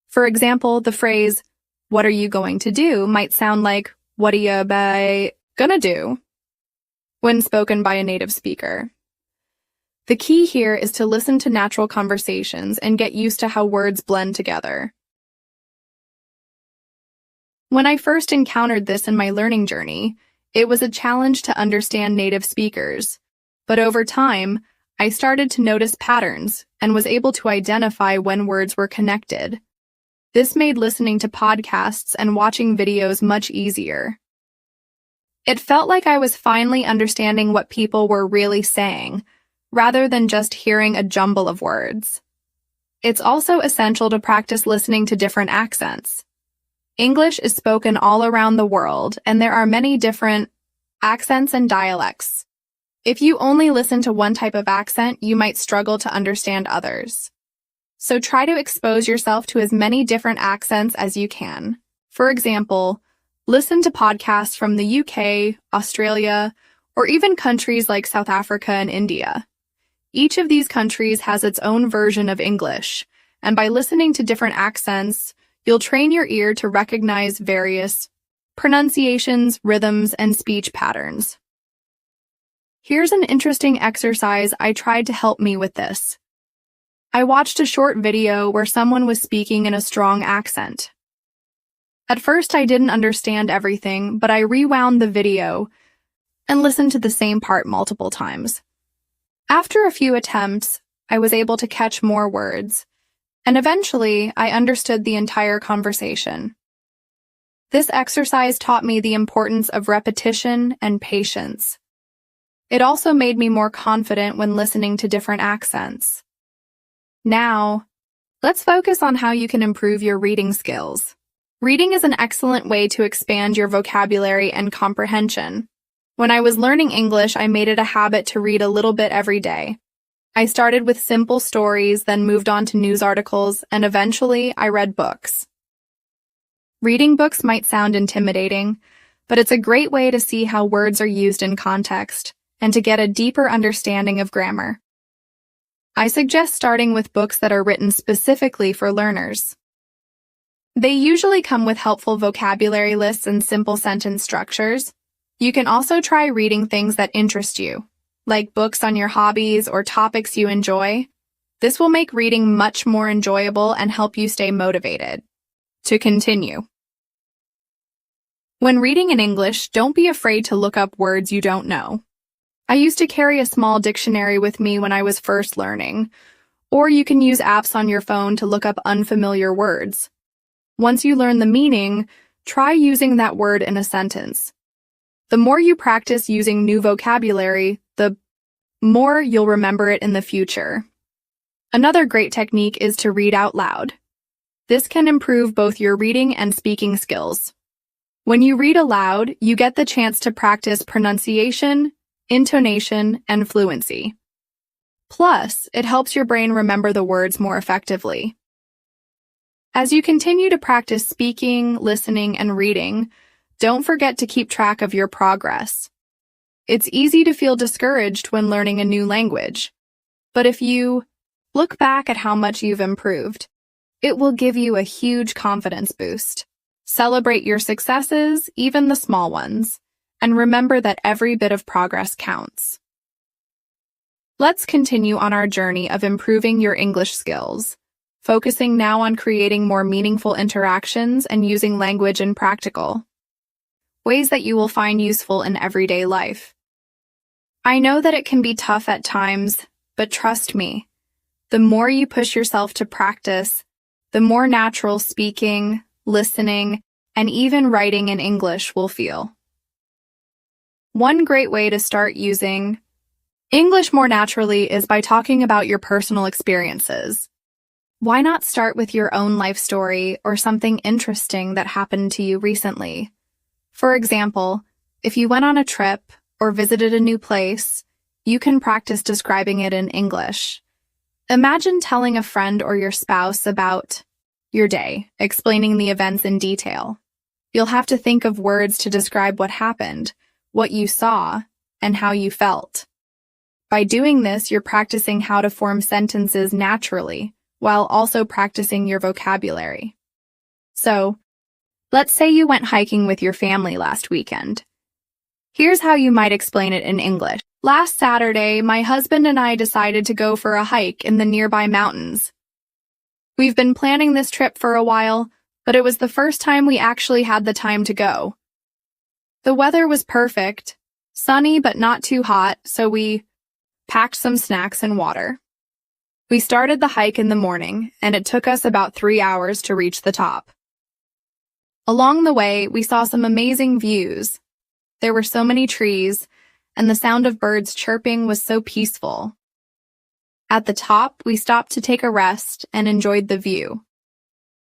For example, the phrase, "What are you going to do?" might sound like, "What are you gonna do?" when spoken by a native speaker. The key here is to listen to natural conversations and get used to how words blend together. When I first encountered this in my learning journey, it was a challenge to understand native speakers, but over time, I started to notice patterns and was able to identify when words were connected. This made listening to podcasts and watching videos much easier. It felt like I was finally understanding what people were really saying, rather than just hearing a jumble of words. It's also essential to practice listening to different accents. English is spoken all around the world, and there are many different accents and dialects. If you only listen to one type of accent, you might struggle to understand others. So try to expose yourself to as many different accents as you can. For example, listen to podcasts from the UK, Australia, or even countries like South Africa and India. Each of these countries has its own version of English, and by listening to different accents, you'll train your ear to recognize various pronunciations, rhythms, and speech patterns. Here's an interesting exercise I tried to help me with this. I watched a short video where someone was speaking in a strong accent. At first, I didn't understand everything, but I rewound the video and listened to the same part multiple times. After a few attempts, I was able to catch more words, and eventually, I understood the entire conversation. This exercise taught me the importance of repetition and patience. It also made me more confident when listening to different accents. Now, let's focus on how you can improve your reading skills. Reading is an excellent way to expand your vocabulary and comprehension. When I was learning English, I made it a habit to read a little bit every day. I started with simple stories, then moved on to news articles, and eventually I read books. Reading books might sound intimidating, but it's a great way to see how words are used in context and to get a deeper understanding of grammar. I suggest starting with books that are written specifically for learners. They usually come with helpful vocabulary lists and simple sentence structures. You can also try reading things that interest you, like books on your hobbies or topics you enjoy. This will make reading much more enjoyable and help you stay motivated to continue. When reading in English, don't be afraid to look up words you don't know. I used to carry a small dictionary with me when I was first learning, or you can use apps on your phone to look up unfamiliar words. Once you learn the meaning, try using that word in a sentence. The more you practice using new vocabulary, the more you'll remember it in the future. Another great technique is to read out loud. This can improve both your reading and speaking skills. When you read aloud, you get the chance to practice pronunciation, intonation, and fluency. Plus, it helps your brain remember the words more effectively. As you continue to practice speaking, listening, and reading, don't forget to keep track of your progress. It's easy to feel discouraged when learning a new language, but if you look back at how much you've improved, it will give you a huge confidence boost. Celebrate your successes, even the small ones, and remember that every bit of progress counts. Let's continue on our journey of improving your English skills, focusing now on creating more meaningful interactions and using language in practical ways that you will find useful in everyday life. I know that it can be tough at times, but trust me, the more you push yourself to practice, the more natural speaking, listening, and even writing in English will feel. One great way to start using English more naturally is by talking about your personal experiences. Why not start with your own life story or something interesting that happened to you recently? For example, if you went on a trip or visited a new place, you can practice describing it in English. Imagine telling a friend or your spouse about your day, explaining the events in detail. You'll have to think of words to describe what happened, what you saw, and how you felt. By doing this, you're practicing how to form sentences naturally, while also practicing your vocabulary. So, let's say you went hiking with your family last weekend. Here's how you might explain it in English. Last Saturday, my husband and I decided to go for a hike in the nearby mountains. We've been planning this trip for a while, but it was the first time we actually had the time to go. The weather was perfect, sunny but not too hot, so we packed some snacks and water. We started the hike in the morning, and it took us about 3 hours to reach the top. Along the way, we saw some amazing views. There were so many trees, and the sound of birds chirping was so peaceful. At the top, we stopped to take a rest and enjoyed the view.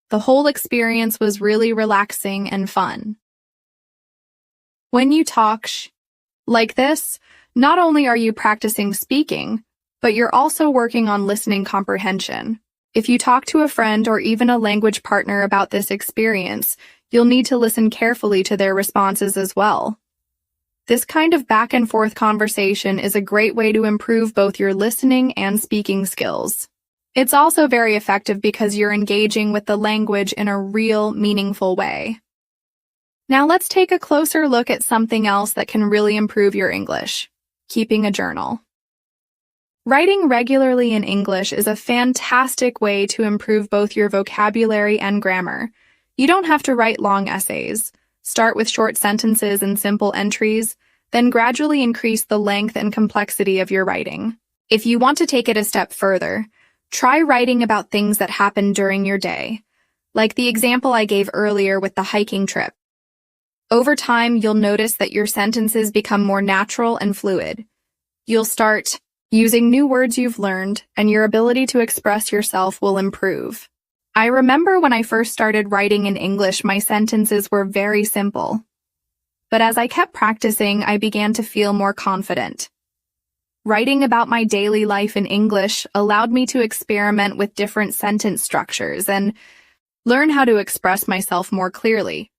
The whole experience was really relaxing and fun. When you talk like this, not only are you practicing speaking, but you're also working on listening comprehension. If you talk to a friend or even a language partner about this experience, you'll need to listen carefully to their responses as well. This kind of back-and-forth conversation is a great way to improve both your listening and speaking skills. It's also very effective because you're engaging with the language in a real, meaningful way. Now let's take a closer look at something else that can really improve your English: keeping a journal. Writing regularly in English is a fantastic way to improve both your vocabulary and grammar. You don't have to write long essays. Start with short sentences and simple entries, then gradually increase the length and complexity of your writing. If you want to take it a step further, try writing about things that happened during your day, like the example I gave earlier with the hiking trip. Over time, you'll notice that your sentences become more natural and fluid. You'll start using new words you've learned, and your ability to express yourself will improve. I remember when I first started writing in English, my sentences were very simple. But as I kept practicing, I began to feel more confident. Writing about my daily life in English allowed me to experiment with different sentence structures and learn how to express myself more clearly.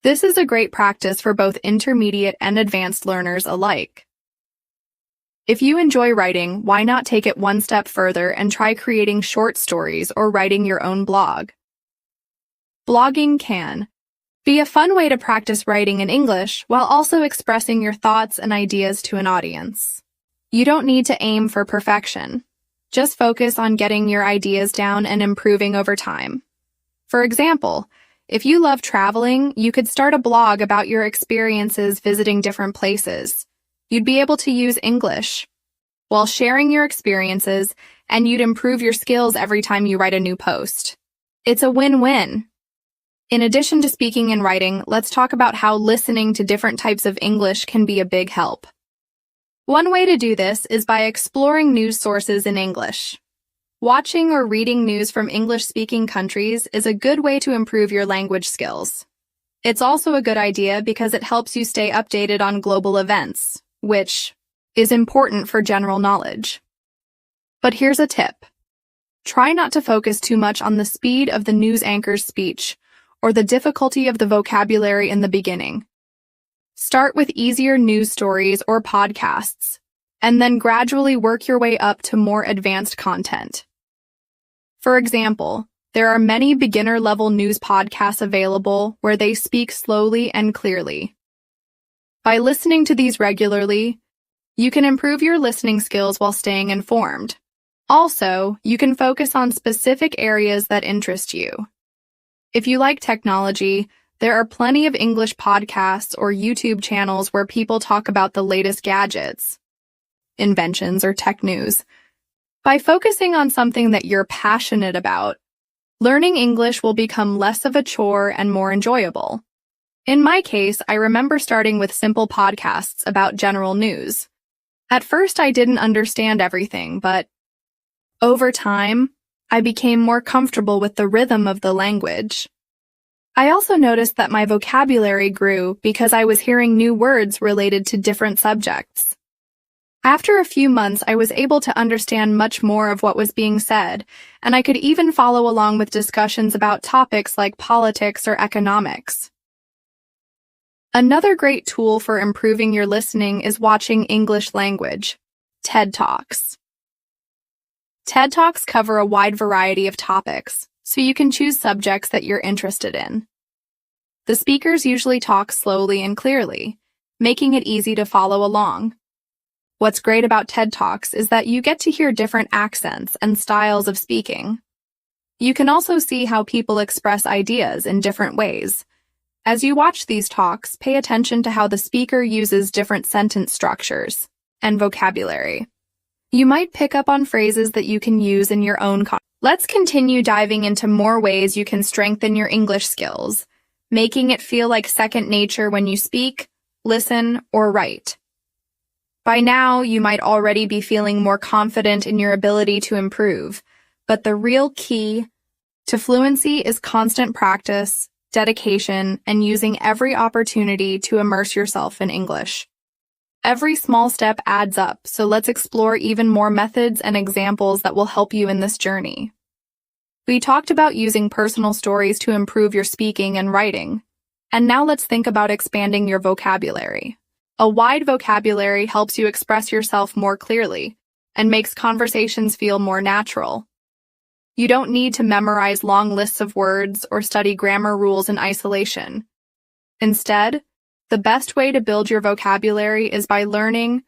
This is a great practice for both intermediate and advanced learners alike. If you enjoy writing, why not take it one step further and try creating short stories or writing your own blog? Blogging can be a fun way to practice writing in English while also expressing your thoughts and ideas to an audience. You don't need to aim for perfection. Just focus on getting your ideas down and improving over time. For example, if you love traveling, you could start a blog about your experiences visiting different places. You'd be able to use English while sharing your experiences, and you'd improve your skills every time you write a new post. It's a win-win. In addition to speaking and writing, let's talk about how listening to different types of English can be a big help. One way to do this is by exploring news sources in English. Watching or reading news from English-speaking countries is a good way to improve your language skills. It's also a good idea because it helps you stay updated on global events, which is important for general knowledge. But here's a tip. Try not to focus too much on the speed of the news anchor's speech or the difficulty of the vocabulary in the beginning. Start with easier news stories or podcasts, and then gradually work your way up to more advanced content. For example, there are many beginner-level news podcasts available where they speak slowly and clearly. By listening to these regularly, you can improve your listening skills while staying informed. Also, you can focus on specific areas that interest you. If you like technology, there are plenty of English podcasts or YouTube channels where people talk about the latest gadgets, inventions, or tech news. By focusing on something that you're passionate about, learning English will become less of a chore and more enjoyable. In my case, I remember starting with simple podcasts about general news. At first, I didn't understand everything, but over time, I became more comfortable with the rhythm of the language. I also noticed that my vocabulary grew because I was hearing new words related to different subjects. After a few months, I was able to understand much more of what was being said, and I could even follow along with discussions about topics like politics or economics. Another great tool for improving your listening is watching English language, TED Talks. TED Talks cover a wide variety of topics, so you can choose subjects that you're interested in. The speakers usually talk slowly and clearly, making it easy to follow along. What's great about TED Talks is that you get to hear different accents and styles of speaking. You can also see how people express ideas in different ways. As you watch these talks, pay attention to how the speaker uses different sentence structures and vocabulary. You might pick up on phrases that you can use in your own context. Let's continue diving into more ways you can strengthen your English skills, making it feel like second nature when you speak, listen, or write. By now, you might already be feeling more confident in your ability to improve, but the real key to fluency is constant practice, dedication, and using every opportunity to immerse yourself in English. Every small step adds up, so let's explore even more methods and examples that will help you in this journey. We talked about using personal stories to improve your speaking and writing, and now let's think about expanding your vocabulary. A wide vocabulary helps you express yourself more clearly and makes conversations feel more natural. You don't need to memorize long lists of words or study grammar rules in isolation. Instead, the best way to build your vocabulary is by learning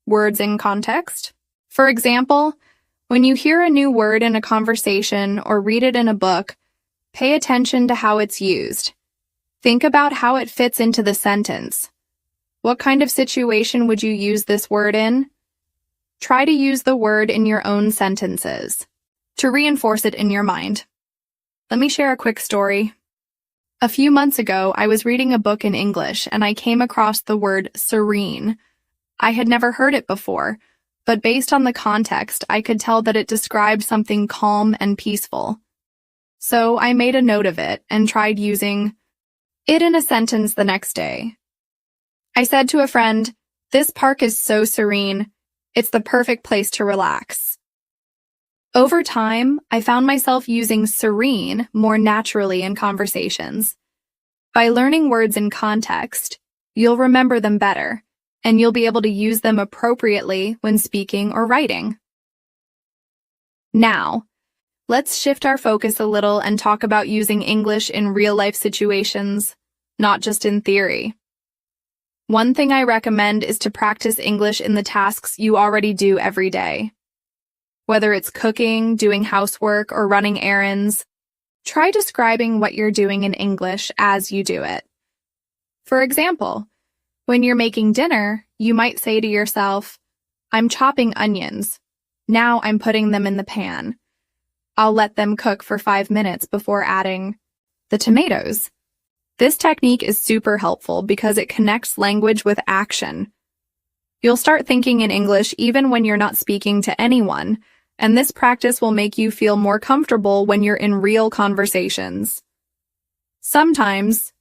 words in context. For example, when you hear a new word in a conversation or read it in a book, pay attention to how it's used. Think about how it fits into the sentence. What kind of situation would you use this word in? Try to use the word in your own sentences to reinforce it in your mind. Let me share a quick story. A few months ago, I was reading a book in English and I came across the word serene. I had never heard it before, but based on the context, I could tell that it described something calm and peaceful. So I made a note of it and tried using it in a sentence the next day. I said to a friend, "This park is so serene. It's the perfect place to relax." Over time, I found myself using serene more naturally in conversations. By learning words in context, you'll remember them better, and you'll be able to use them appropriately when speaking or writing. Now, let's shift our focus a little and talk about using English in real-life situations, not just in theory. One thing I recommend is to practice English in the tasks you already do every day. Whether it's cooking, doing housework, or running errands, try describing what you're doing in English as you do it. For example, when you're making dinner, you might say to yourself, "I'm chopping onions. Now I'm putting them in the pan. I'll let them cook for 5 minutes before adding the tomatoes." This technique is super helpful because it connects language with action. You'll start thinking in English even when you're not speaking to anyone, and this practice will make you feel more comfortable when you're in real conversations. Sometimes,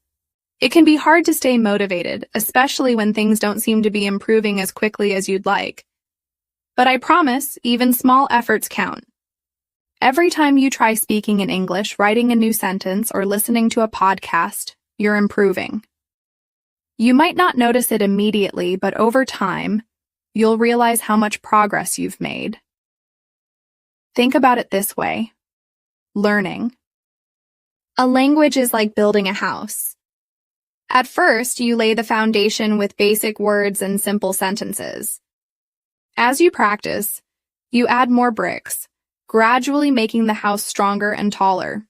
it can be hard to stay motivated, especially when things don't seem to be improving as quickly as you'd like. But I promise, even small efforts count. Every time you try speaking in English, writing a new sentence, or listening to a podcast, you're improving. You might not notice it immediately, but over time, you'll realize how much progress you've made. Think about it this way. Learning. A language is like building a house. At first, you lay the foundation with basic words and simple sentences. As you practice, you add more bricks, gradually making the house stronger and taller.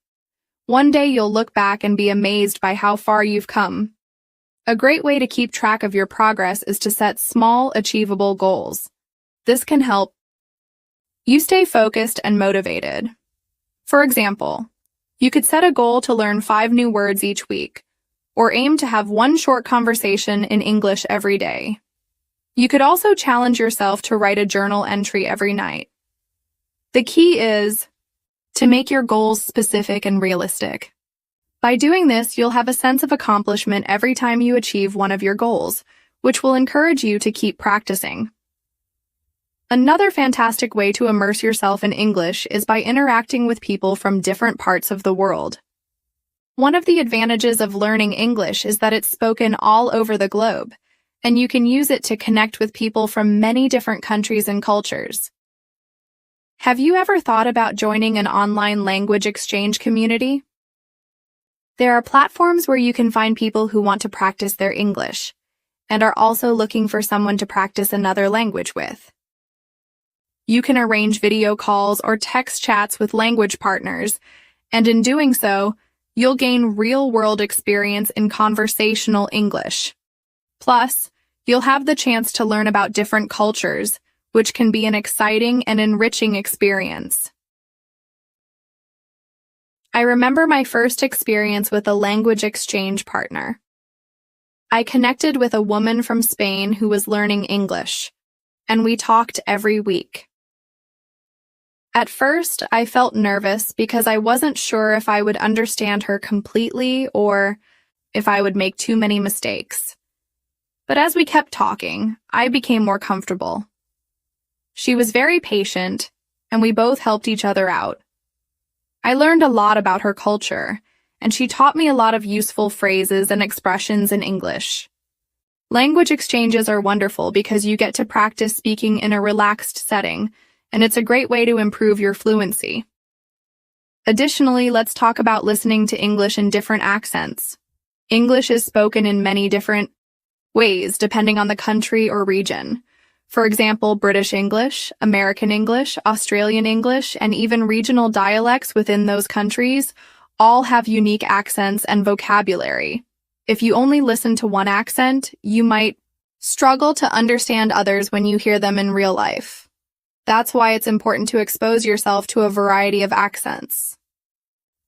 One day you'll look back and be amazed by how far you've come. A great way to keep track of your progress is to set small, achievable goals. This can help you stay focused and motivated. For example, you could set a goal to learn 5 new words each week, or aim to have 1 short conversation in English every day. You could also challenge yourself to write a journal entry every night. The key is to make your goals specific and realistic. By doing this, you'll have a sense of accomplishment every time you achieve one of your goals, which will encourage you to keep practicing. Another fantastic way to immerse yourself in English is by interacting with people from different parts of the world. One of the advantages of learning English is that it's spoken all over the globe, and you can use it to connect with people from many different countries and cultures. Have you ever thought about joining an online language exchange community? There are platforms where you can find people who want to practice their English, and are also looking for someone to practice another language with. You can arrange video calls or text chats with language partners, and in doing so, you'll gain real-world experience in conversational English. Plus, you'll have the chance to learn about different cultures, which can be an exciting and enriching experience. I remember my first experience with a language exchange partner. I connected with a woman from Spain who was learning English, and we talked every week. At first, I felt nervous because I wasn't sure if I would understand her completely or if I would make too many mistakes. But as we kept talking, I became more comfortable. She was very patient, and we both helped each other out. I learned a lot about her culture, and she taught me a lot of useful phrases and expressions in English. Language exchanges are wonderful because you get to practice speaking in a relaxed setting, and it's a great way to improve your fluency. Additionally, let's talk about listening to English in different accents. English is spoken in many different ways depending on the country or region. For example, British English, American English, Australian English, and even regional dialects within those countries all have unique accents and vocabulary. If you only listen to one accent, you might struggle to understand others when you hear them in real life. That's why it's important to expose yourself to a variety of accents.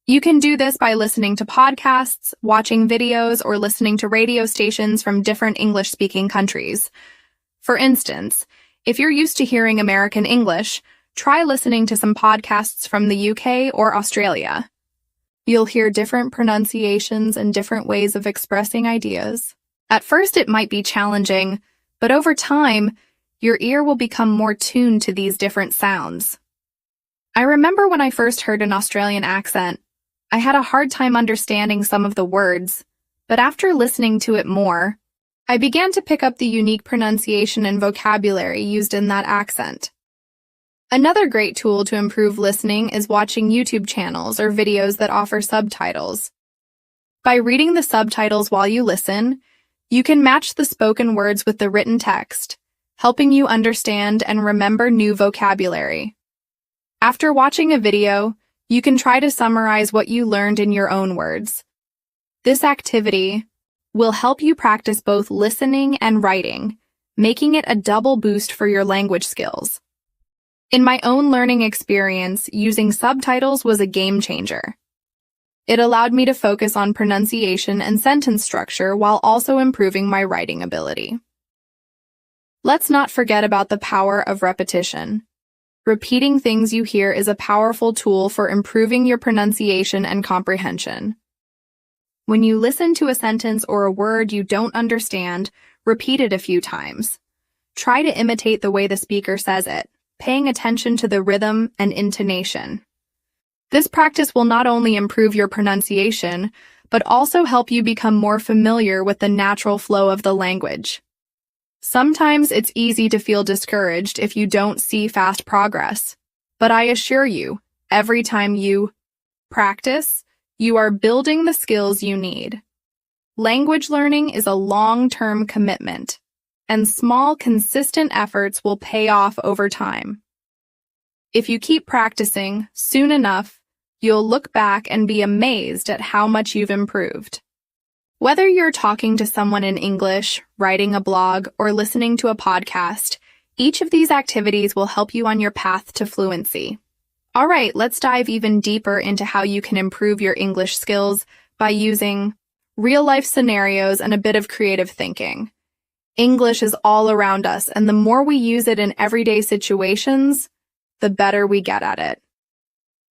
You can do this by listening to podcasts, watching videos, or listening to radio stations from different English-speaking countries. For instance, if you're used to hearing American English, try listening to some podcasts from the UK or Australia. You'll hear different pronunciations and different ways of expressing ideas. At first, it might be challenging, but over time, your ear will become more tuned to these different sounds. I remember when I first heard an Australian accent, I had a hard time understanding some of the words, but after listening to it more, I began to pick up the unique pronunciation and vocabulary used in that accent. Another great tool to improve listening is watching YouTube channels or videos that offer subtitles. By reading the subtitles while you listen, you can match the spoken words with the written text, helping you understand and remember new vocabulary. After watching a video, you can try to summarize what you learned in your own words. This activity will help you practice both listening and writing, making it a double boost for your language skills. In my own learning experience, using subtitles was a game changer. It allowed me to focus on pronunciation and sentence structure while also improving my writing ability. Let's not forget about the power of repetition. Repeating things you hear is a powerful tool for improving your pronunciation and comprehension. When you listen to a sentence or a word you don't understand, repeat it a few times. Try to imitate the way the speaker says it, paying attention to the rhythm and intonation. This practice will not only improve your pronunciation, but also help you become more familiar with the natural flow of the language. Sometimes it's easy to feel discouraged if you don't see fast progress, but I assure you, every time you practice, you are building the skills you need. Language learning is a long-term commitment, and small, consistent efforts will pay off over time. If you keep practicing, soon enough, you'll look back and be amazed at how much you've improved. Whether you're talking to someone in English, writing a blog, or listening to a podcast, each of these activities will help you on your path to fluency. All right, let's dive even deeper into how you can improve your English skills by using real-life scenarios and a bit of creative thinking. English is all around us, and the more we use it in everyday situations, the better we get at it.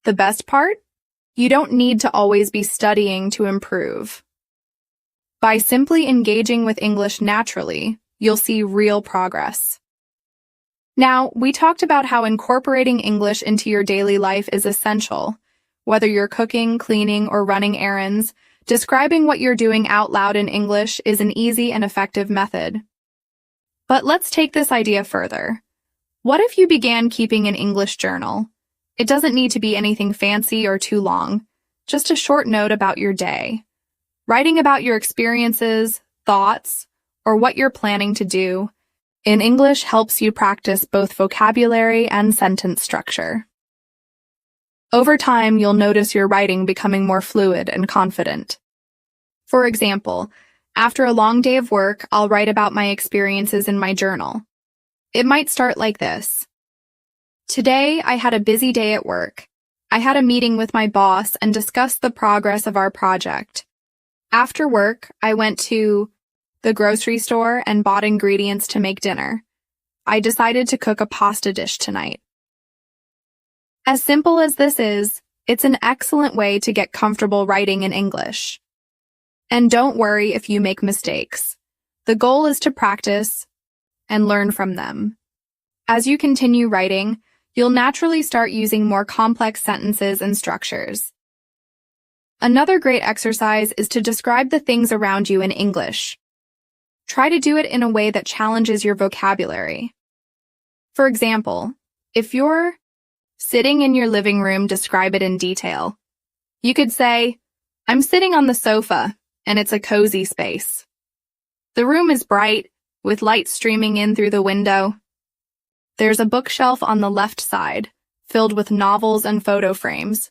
The best part? You don't need to always be studying to improve. By simply engaging with English naturally, you'll see real progress. Now, we talked about how incorporating English into your daily life is essential. Whether you're cooking, cleaning, or running errands, describing what you're doing out loud in English is an easy and effective method. But let's take this idea further. What if you began keeping an English journal? It doesn't need to be anything fancy or too long, just a short note about your day. Writing about your experiences, thoughts, or what you're planning to do in English helps you practice both vocabulary and sentence structure. Over time, you'll notice your writing becoming more fluid and confident. For example, after a long day of work, I'll write about my experiences in my journal. It might start like this. Today, I had a busy day at work. I had a meeting with my boss and discussed the progress of our project. After work, I went to the grocery store and bought ingredients to make dinner. I decided to cook a pasta dish tonight. As simple as this is, it's an excellent way to get comfortable writing in English. And don't worry if you make mistakes. The goal is to practice and learn from them. As you continue writing, you'll naturally start using more complex sentences and structures. Another great exercise is to describe the things around you in English. Try to do it in a way that challenges your vocabulary. For example, if you're sitting in your living room, describe it in detail. You could say, I'm sitting on the sofa, and it's a cozy space. The room is bright, with light streaming in through the window. There's a bookshelf on the left side, filled with novels and photo frames.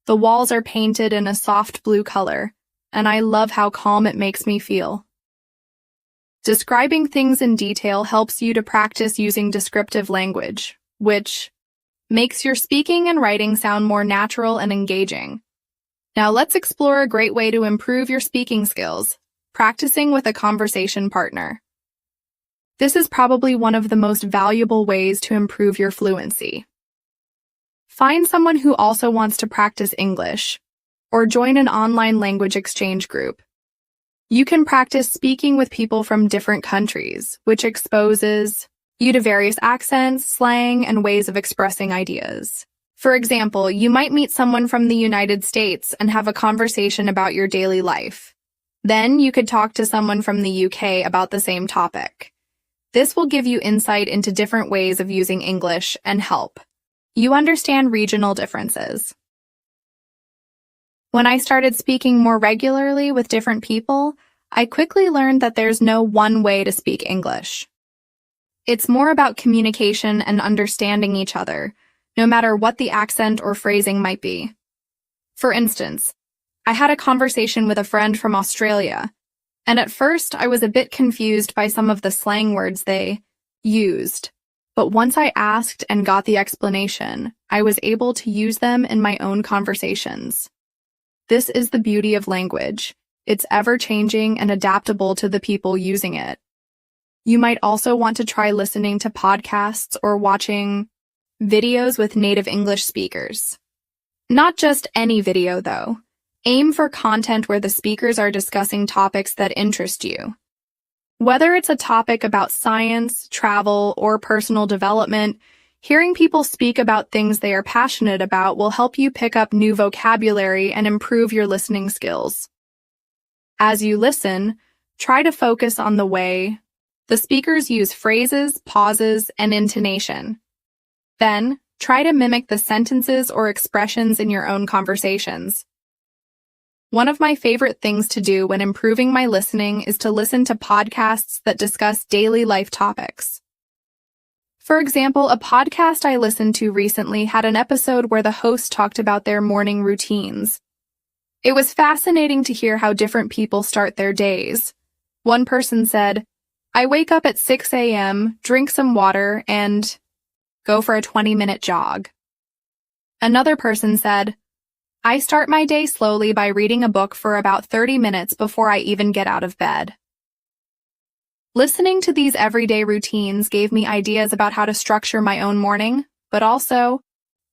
The walls are painted in a soft blue color, and I love how calm it makes me feel. Describing things in detail helps you to practice using descriptive language, which makes your speaking and writing sound more natural and engaging. Now let's explore a great way to improve your speaking skills, practicing with a conversation partner. This is probably one of the most valuable ways to improve your fluency. Find someone who also wants to practice English, or join an online language exchange group. You can practice speaking with people from different countries, which exposes you to various accents, slang, and ways of expressing ideas. For example, you might meet someone from the United States and have a conversation about your daily life. Then you could talk to someone from the UK about the same topic. This will give you insight into different ways of using English and help you understand regional differences. When I started speaking more regularly with different people, I quickly learned that there's no one way to speak English. It's more about communication and understanding each other, no matter what the accent or phrasing might be. For instance, I had a conversation with a friend from Australia, and at first I was a bit confused by some of the slang words they used. But once I asked and got the explanation, I was able to use them in my own conversations. This is the beauty of language. It's ever-changing and adaptable to the people using it. You might also want to try listening to podcasts or watching videos with native English speakers. Not just any video, though. Aim for content where the speakers are discussing topics that interest you. Whether it's a topic about science, travel, or personal development, hearing people speak about things they are passionate about will help you pick up new vocabulary and improve your listening skills. As you listen, try to focus on the way the speakers use phrases, pauses, and intonation. Then, try to mimic the sentences or expressions in your own conversations. One of my favorite things to do when improving my listening is to listen to podcasts that discuss daily life topics. For example, a podcast I listened to recently had an episode where the host talked about their morning routines. It was fascinating to hear how different people start their days. One person said, "I wake up at 6 a.m., drink some water, and go for a 20-minute jog." Another person said, "I start my day slowly by reading a book for about 30 minutes before I even get out of bed." Listening to these everyday routines gave me ideas about how to structure my own morning, but also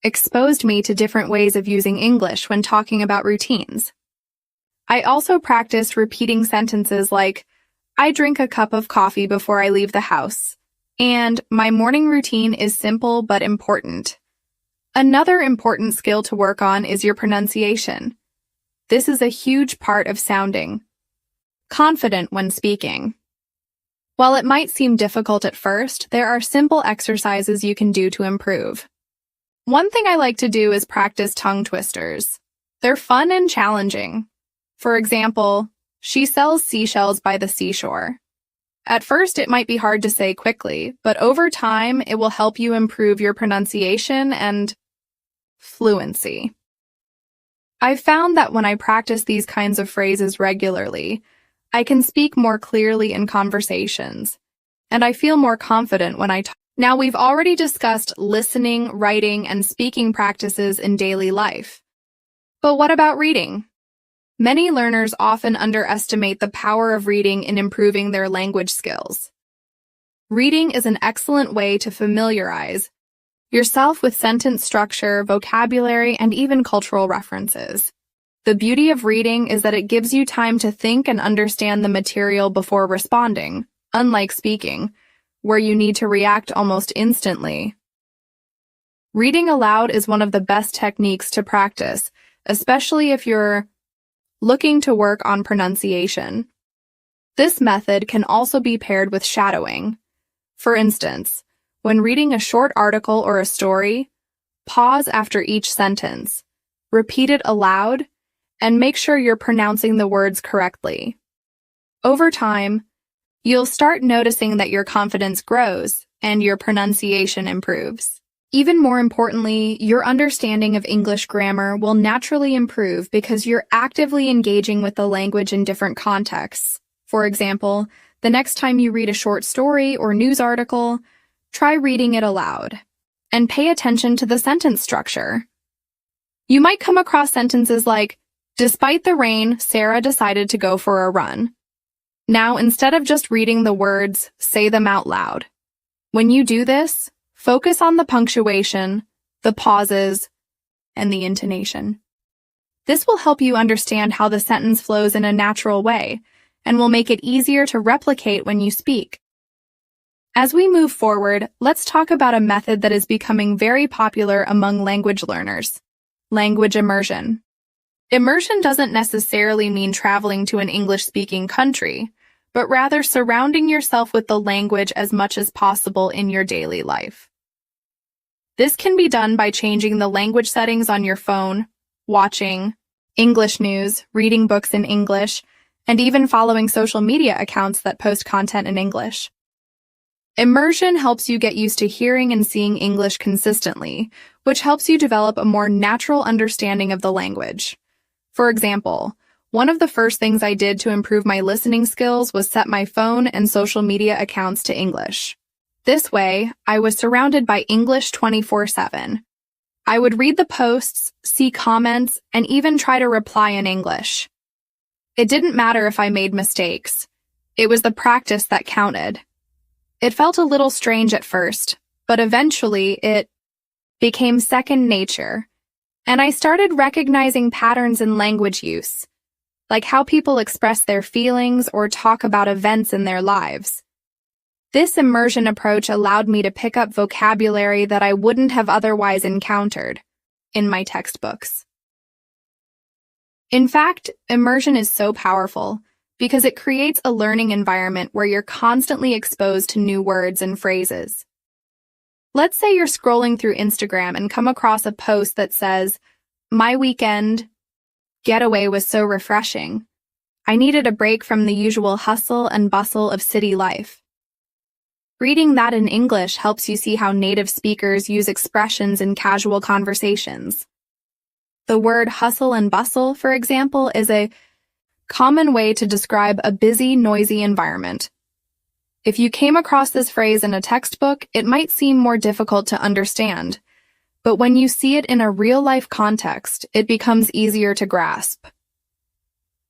exposed me to different ways of using English when talking about routines. I also practiced repeating sentences like, "I drink a cup of coffee before I leave the house," and "my morning routine is simple but important." Another important skill to work on is your pronunciation. This is a huge part of sounding confident when speaking. While it might seem difficult at first, there are simple exercises you can do to improve. One thing I like to do is practice tongue twisters. They're fun and challenging. For example, "She sells seashells by the seashore." At first, it might be hard to say quickly, but over time, it will help you improve your pronunciation and fluency. I've found that when I practice these kinds of phrases regularly, I can speak more clearly in conversations, and I feel more confident when I talk. Now, we've already discussed listening, writing, and speaking practices in daily life. But what about reading? Many learners often underestimate the power of reading in improving their language skills. Reading is an excellent way to familiarize yourself with sentence structure, vocabulary, and even cultural references. The beauty of reading is that it gives you time to think and understand the material before responding, unlike speaking, where you need to react almost instantly. Reading aloud is one of the best techniques to practice, especially if you're looking to work on pronunciation. This method can also be paired with shadowing. For instance, when reading a short article or a story, pause after each sentence, repeat it aloud, and make sure you're pronouncing the words correctly. Over time, you'll start noticing that your confidence grows and your pronunciation improves. Even more importantly, your understanding of English grammar will naturally improve because you're actively engaging with the language in different contexts. For example, the next time you read a short story or news article, try reading it aloud and pay attention to the sentence structure. You might come across sentences like, "Despite the rain, Sarah decided to go for a run." Now, instead of just reading the words, say them out loud. When you do this, focus on the punctuation, the pauses, and the intonation. This will help you understand how the sentence flows in a natural way and will make it easier to replicate when you speak. As we move forward, let's talk about a method that is becoming very popular among language learners: language immersion. Immersion doesn't necessarily mean traveling to an English-speaking country, but rather surrounding yourself with the language as much as possible in your daily life. This can be done by changing the language settings on your phone, watching English news, reading books in English, and even following social media accounts that post content in English. Immersion helps you get used to hearing and seeing English consistently, which helps you develop a more natural understanding of the language. For example, one of the first things I did to improve my listening skills was set my phone and social media accounts to English. This way, I was surrounded by English 24/7. I would read the posts, see comments, and even try to reply in English. It didn't matter if I made mistakes. It was the practice that counted. It felt a little strange at first, but eventually it became second nature, and I started recognizing patterns in language use, like how people express their feelings or talk about events in their lives. This immersion approach allowed me to pick up vocabulary that I wouldn't have otherwise encountered in my textbooks. In fact, immersion is so powerful because it creates a learning environment where you're constantly exposed to new words and phrases. Let's say you're scrolling through Instagram and come across a post that says, "My weekend getaway was so refreshing. I needed a break from the usual hustle and bustle of city life." Reading that in English helps you see how native speakers use expressions in casual conversations. The word hustle and bustle, for example, is a common way to describe a busy, noisy environment. If you came across this phrase in a textbook, it might seem more difficult to understand, but when you see it in a real-life context, it becomes easier to grasp.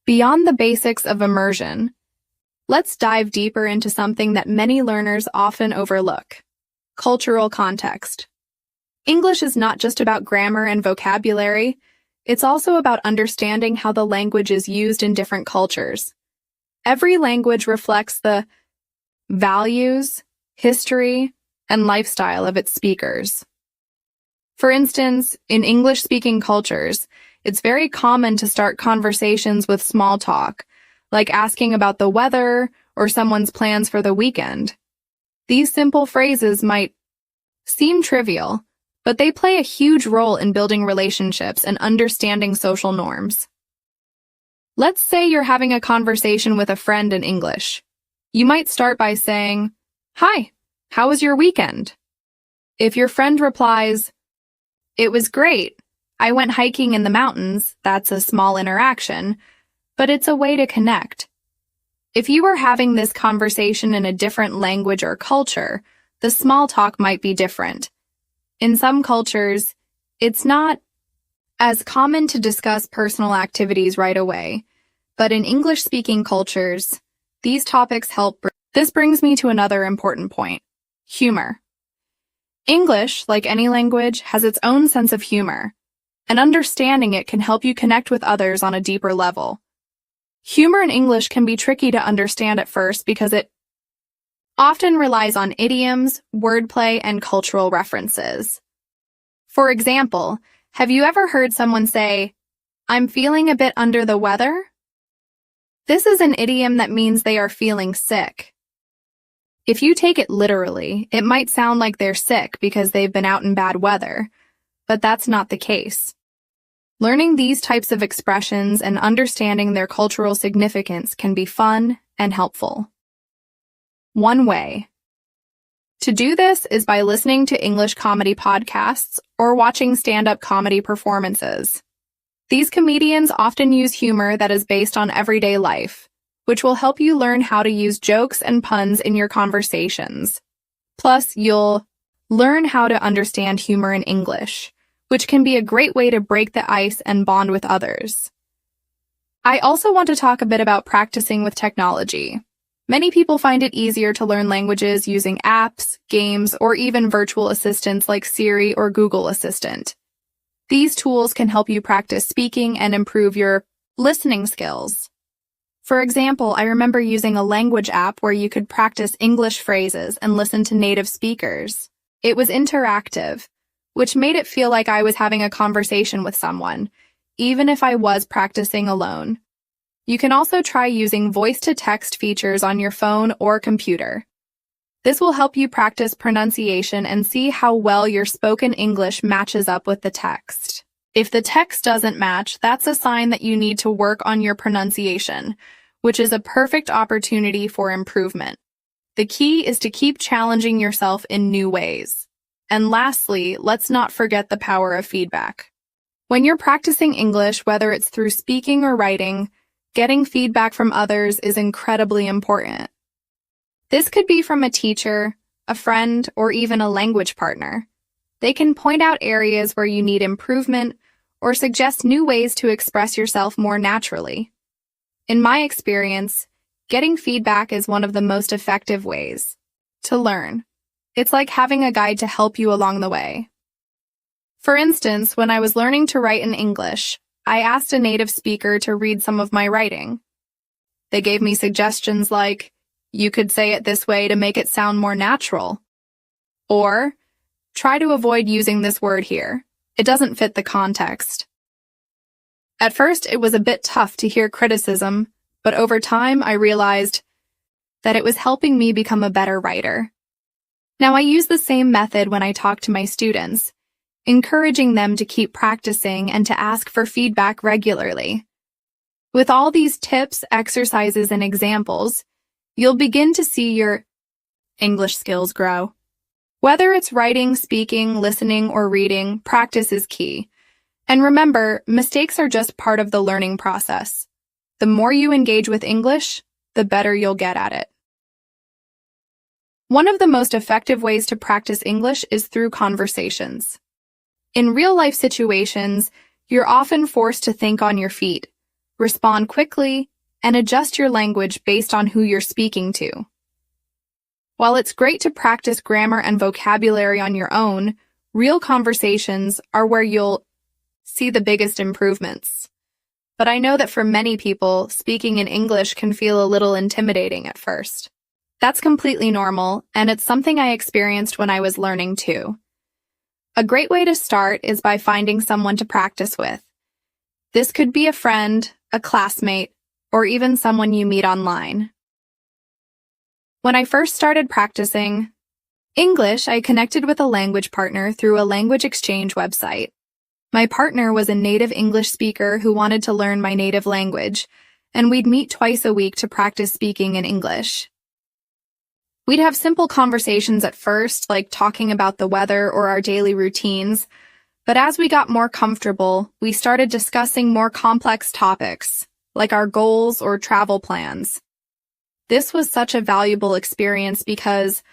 Beyond the basics of immersion, let's dive deeper into something that many learners often overlook: cultural context. English is not just about grammar and vocabulary, it's also about understanding how the language is used in different cultures. Every language reflects the values, history, and lifestyle of its speakers. For instance, in English-speaking cultures, it's very common to start conversations with small talk, like asking about the weather or someone's plans for the weekend. These simple phrases might seem trivial, but they play a huge role in building relationships and understanding social norms. Let's say you're having a conversation with a friend in English. You might start by saying, "Hi, how was your weekend?" If your friend replies, "It was great. I went hiking in the mountains," that's a small interaction, but it's a way to connect. If you were having this conversation in a different language or culture, the small talk might be different. In some cultures, it's not as common to discuss personal activities right away, but in English-speaking cultures, these topics help. This brings me to another important point: humor. English, like any language, has its own sense of humor, and understanding it can help you connect with others on a deeper level. Humor in English can be tricky to understand at first because it often relies on idioms, wordplay, and cultural references. For example, have you ever heard someone say, "I'm feeling a bit under the weather"? This is an idiom that means they are feeling sick. If you take it literally, it might sound like they're sick because they've been out in bad weather, but that's not the case. Learning these types of expressions and understanding their cultural significance can be fun and helpful. One way to do this is by listening to English comedy podcasts or watching stand-up comedy performances. These comedians often use humor that is based on everyday life, which will help you learn how to use jokes and puns in your conversations. Plus, you'll learn how to understand humor in English, which can be a great way to break the ice and bond with others. I also want to talk a bit about practicing with technology. Many people find it easier to learn languages using apps, games, or even virtual assistants like Siri or Google Assistant. These tools can help you practice speaking and improve your listening skills. For example, I remember using a language app where you could practice English phrases and listen to native speakers. It was interactive, which made it feel like I was having a conversation with someone, even if I was practicing alone. You can also try using voice-to-text features on your phone or computer. This will help you practice pronunciation and see how well your spoken English matches up with the text. If the text doesn't match, that's a sign that you need to work on your pronunciation, which is a perfect opportunity for improvement. The key is to keep challenging yourself in new ways. And lastly, let's not forget the power of feedback. When you're practicing English, whether it's through speaking or writing, getting feedback from others is incredibly important. This could be from a teacher, a friend, or even a language partner. They can point out areas where you need improvement or suggest new ways to express yourself more naturally. In my experience, getting feedback is one of the most effective ways. to learn. It's like having a guide to help you along the way. For instance, when I was learning to write in English, I asked a native speaker to read some of my writing. They gave me suggestions like, you could say it this way to make it sound more natural. Or, try to avoid using this word here. It doesn't fit the context. At first, it was a bit tough to hear criticism, but over time, I realized that it was helping me become a better writer. Now, I use the same method when I talk to my students, encouraging them to keep practicing and to ask for feedback regularly. With all these tips, exercises, and examples, you'll begin to see your English skills grow. Whether it's writing, speaking, listening, or reading, practice is key. And remember, mistakes are just part of the learning process. The more you engage with English, the better you'll get at it. One of the most effective ways to practice English is through conversations. In real-life situations, you're often forced to think on your feet, respond quickly, and adjust your language based on who you're speaking to. While it's great to practice grammar and vocabulary on your own, real conversations are where you'll see the biggest improvements. But I know that for many people, speaking in English can feel a little intimidating at first. That's completely normal, and it's something I experienced when I was learning too. A great way to start is by finding someone to practice with. This could be a friend, a classmate, or even someone you meet online. When I first started practicing English, I connected with a language partner through a language exchange website. My partner was a native English speaker who wanted to learn my native language, and we'd meet twice a week to practice speaking in English. We'd have simple conversations at first, like talking about the weather or our daily routines, but as we got more comfortable, we started discussing more complex topics, like our goals or travel plans. This was such a valuable experience because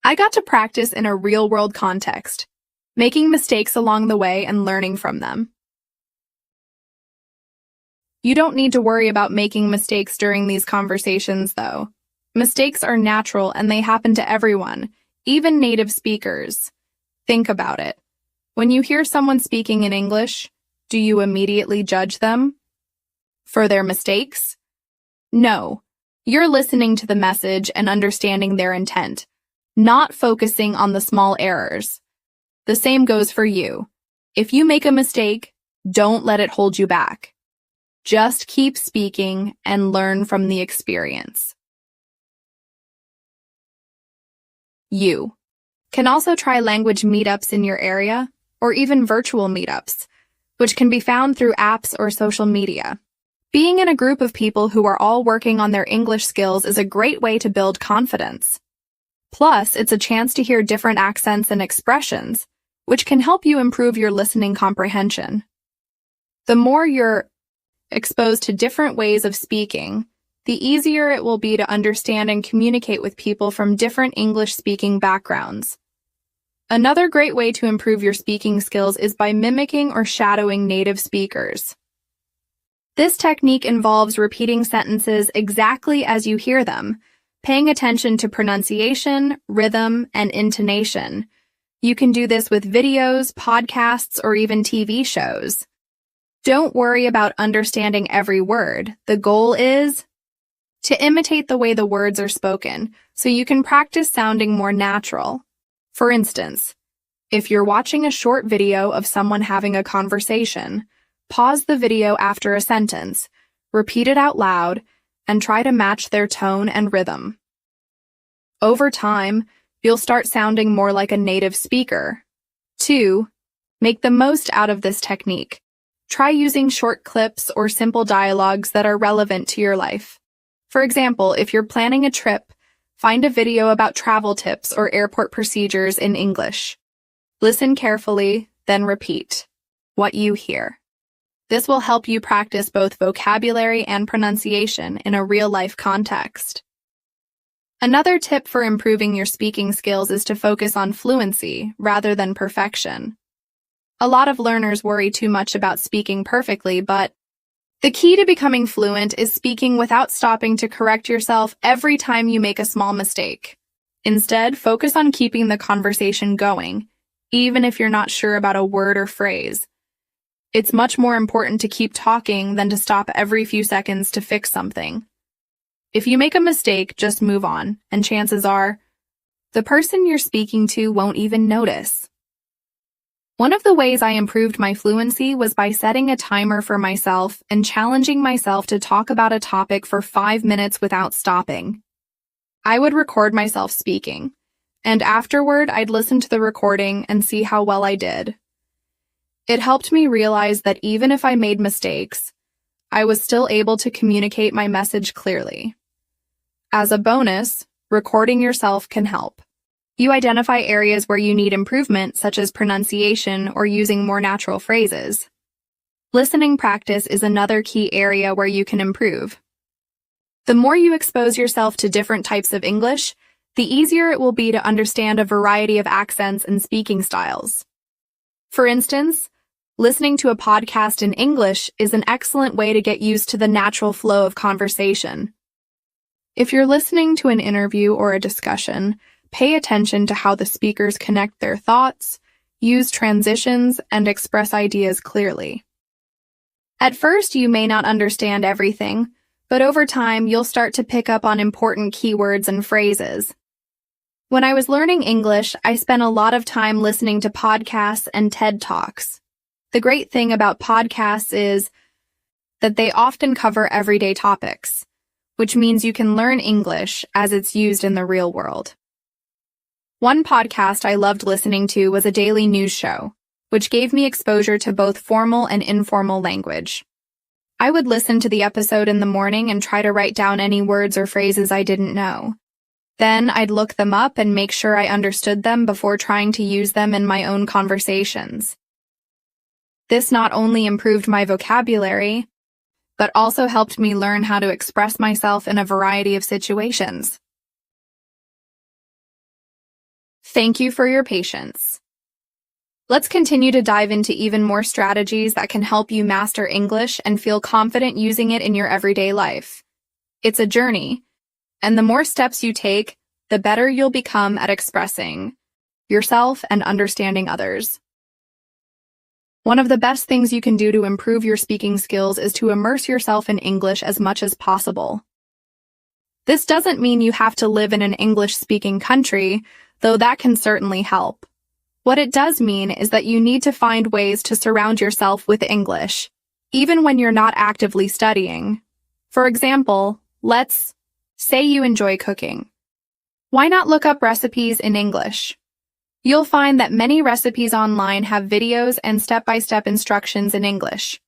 I got to practice in a real-world context, making mistakes along the way and learning from them. You don't need to worry about making mistakes during these conversations, though. Mistakes are natural and they happen to everyone, even native speakers. Think about it. When you hear someone speaking in English, do you immediately judge them for their mistakes? No. You're listening to the message and understanding their intent, not focusing on the small errors. The same goes for you. If you make a mistake, don't let it hold you back. Just keep speaking and learn from the experience. You can also try language meetups in your area, or even virtual meetups, which can be found through apps or social media. Being in a group of people who are all working on their English skills is a great way to build confidence. Plus, it's a chance to hear different accents and expressions, which can help you improve your listening comprehension. The more you're exposed to different ways of speaking, the easier it will be to understand and communicate with people from different English-speaking backgrounds. Another great way to improve your speaking skills is by mimicking or shadowing native speakers. This technique involves repeating sentences exactly as you hear them, paying attention to pronunciation, rhythm, and intonation. You can do this with videos, podcasts, or even TV shows. Don't worry about understanding every word. The goal is to imitate the way the words are spoken, so you can practice sounding more natural. For instance, if you're watching a short video of someone having a conversation, pause the video after a sentence, repeat it out loud, and try to match their tone and rhythm. Over time, you'll start sounding more like a native speaker. 2. Make the most out of this technique. Try using short clips or simple dialogues that are relevant to your life. For example, if you're planning a trip, find a video about travel tips or airport procedures in English. Listen carefully, then repeat what you hear. This will help you practice both vocabulary and pronunciation in a real-life context. Another tip for improving your speaking skills is to focus on fluency rather than perfection. A lot of learners worry too much about speaking perfectly, but the key to becoming fluent is speaking without stopping to correct yourself every time you make a small mistake. Instead, focus on keeping the conversation going, even if you're not sure about a word or phrase. It's much more important to keep talking than to stop every few seconds to fix something. If you make a mistake, just move on, and chances are, the person you're speaking to won't even notice. One of the ways I improved my fluency was by setting a timer for myself and challenging myself to talk about a topic for 5 minutes without stopping. I would record myself speaking, and afterward I'd listen to the recording and see how well I did. It helped me realize that even if I made mistakes, I was still able to communicate my message clearly. As a bonus, recording yourself can help. You identify areas where you need improvement, such as pronunciation or using more natural phrases. Listening practice is another key area where you can improve. The more you expose yourself to different types of English, the easier it will be to understand a variety of accents and speaking styles. For instance, listening to a podcast in English is an excellent way to get used to the natural flow of conversation. If you're listening to an interview or a discussion, pay attention to how the speakers connect their thoughts, use transitions, and express ideas clearly. At first, you may not understand everything, but over time, you'll start to pick up on important keywords and phrases. When I was learning English, I spent a lot of time listening to podcasts and TED Talks. The great thing about podcasts is that they often cover everyday topics, which means you can learn English as it's used in the real world. One podcast I loved listening to was a daily news show, which gave me exposure to both formal and informal language. I would listen to the episode in the morning and try to write down any words or phrases I didn't know. Then I'd look them up and make sure I understood them before trying to use them in my own conversations. This not only improved my vocabulary, but also helped me learn how to express myself in a variety of situations. Thank you for your patience. Let's continue to dive into even more strategies that can help you master English and feel confident using it in your everyday life. It's a journey, and the more steps you take, the better you'll become at expressing yourself and understanding others. One of the best things you can do to improve your speaking skills is to immerse yourself in English as much as possible. This doesn't mean you have to live in an English-speaking country, though that can certainly help. What it does mean is that you need to find ways to surround yourself with English, even when you're not actively studying. For example, let's say you enjoy cooking. Why not look up recipes in English? You'll find that many recipes online have videos and step-by-step instructions in English.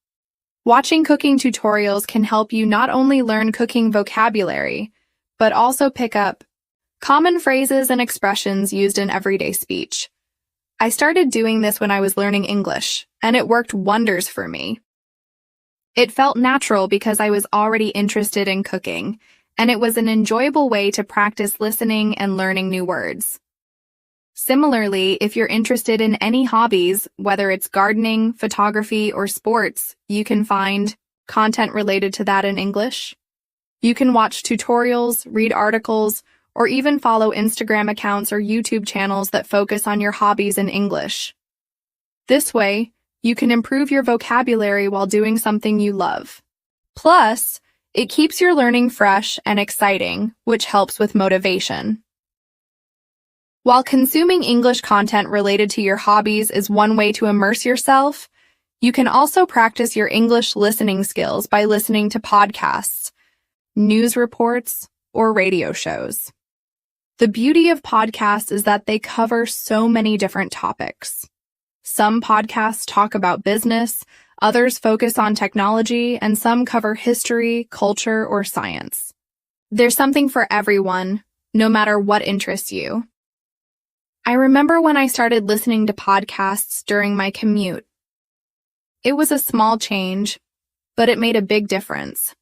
Watching cooking tutorials can help you not only learn cooking vocabulary, but also pick up common phrases and expressions used in everyday speech. I started doing this when I was learning English, and it worked wonders for me. It felt natural because I was already interested in cooking, and it was an enjoyable way to practice listening and learning new words. Similarly, if you're interested in any hobbies, whether it's gardening, photography, or sports, you can find content related to that in English. You can watch tutorials, read articles, or even follow Instagram accounts or YouTube channels that focus on your hobbies in English. This way, you can improve your vocabulary while doing something you love. Plus, it keeps your learning fresh and exciting, which helps with motivation. While consuming English content related to your hobbies is one way to immerse yourself, you can also practice your English listening skills by listening to podcasts, news reports, or radio shows. The beauty of podcasts is that they cover so many different topics. Some podcasts talk about business, others focus on technology, and some cover history, culture, or science. There's something for everyone, no matter what interests you. I remember when I started listening to podcasts during my commute. It was a small change, but it made a big difference.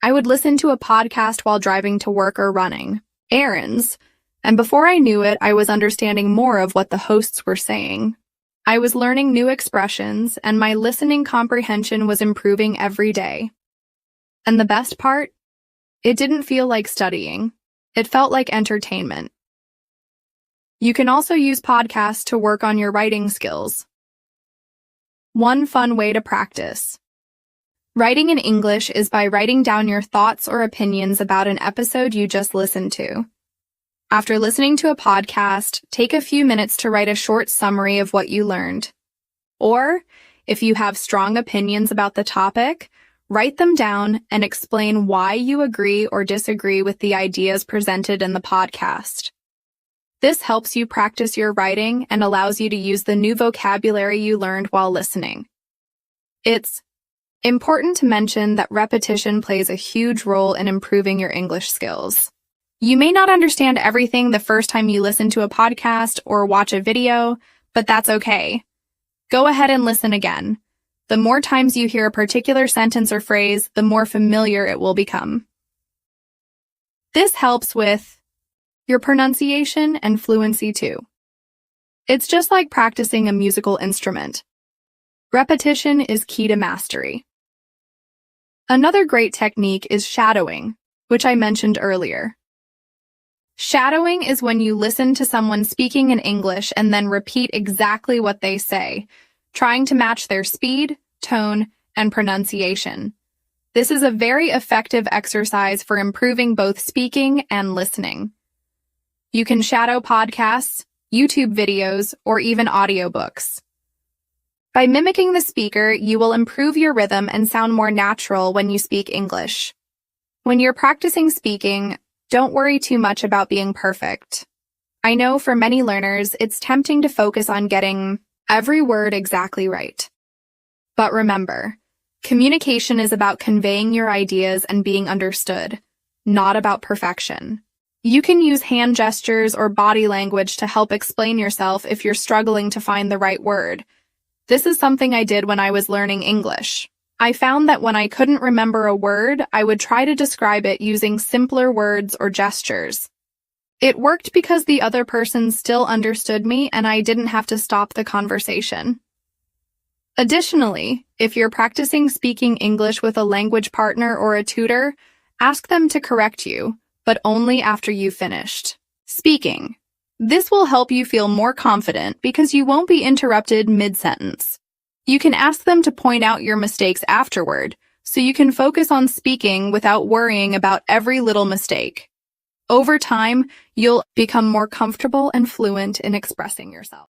I would listen to a podcast while driving to work or running errands, and before I knew it, I was understanding more of what the hosts were saying. I was learning new expressions, and my listening comprehension was improving every day. And the best part? It didn't feel like studying. It felt like entertainment. You can also use podcasts to work on your writing skills. One fun way to practice. Writing in English is by writing down your thoughts or opinions about an episode you just listened to. After listening to a podcast, take a few minutes to write a short summary of what you learned. Or, if you have strong opinions about the topic, write them down and explain why you agree or disagree with the ideas presented in the podcast. This helps you practice your writing and allows you to use the new vocabulary you learned while listening. It's important to mention that repetition plays a huge role in improving your English skills. You may not understand everything the first time you listen to a podcast or watch a video, but that's okay. Go ahead and listen again. The more times you hear a particular sentence or phrase, the more familiar it will become. This helps with your pronunciation and fluency too. It's just like practicing a musical instrument. Repetition is key to mastery. Another great technique is shadowing, which I mentioned earlier. Shadowing is when you listen to someone speaking in English and then repeat exactly what they say, trying to match their speed, tone, and pronunciation. This is a very effective exercise for improving both speaking and listening. You can shadow podcasts, YouTube videos, or even audiobooks. By mimicking the speaker, you will improve your rhythm and sound more natural when you speak English. When you're practicing speaking, don't worry too much about being perfect. I know for many learners, it's tempting to focus on getting every word exactly right. But remember, communication is about conveying your ideas and being understood, not about perfection. You can use hand gestures or body language to help explain yourself if you're struggling to find the right word. This is something I did when I was learning English. I found that when I couldn't remember a word, I would try to describe it using simpler words or gestures. It worked because the other person still understood me and I didn't have to stop the conversation. Additionally, if you're practicing speaking English with a language partner or a tutor, ask them to correct you, but only after you've finished speaking. This will help you feel more confident because you won't be interrupted mid-sentence. You can ask them to point out your mistakes afterward, so you can focus on speaking without worrying about every little mistake. Over time, you'll become more comfortable and fluent in expressing yourself.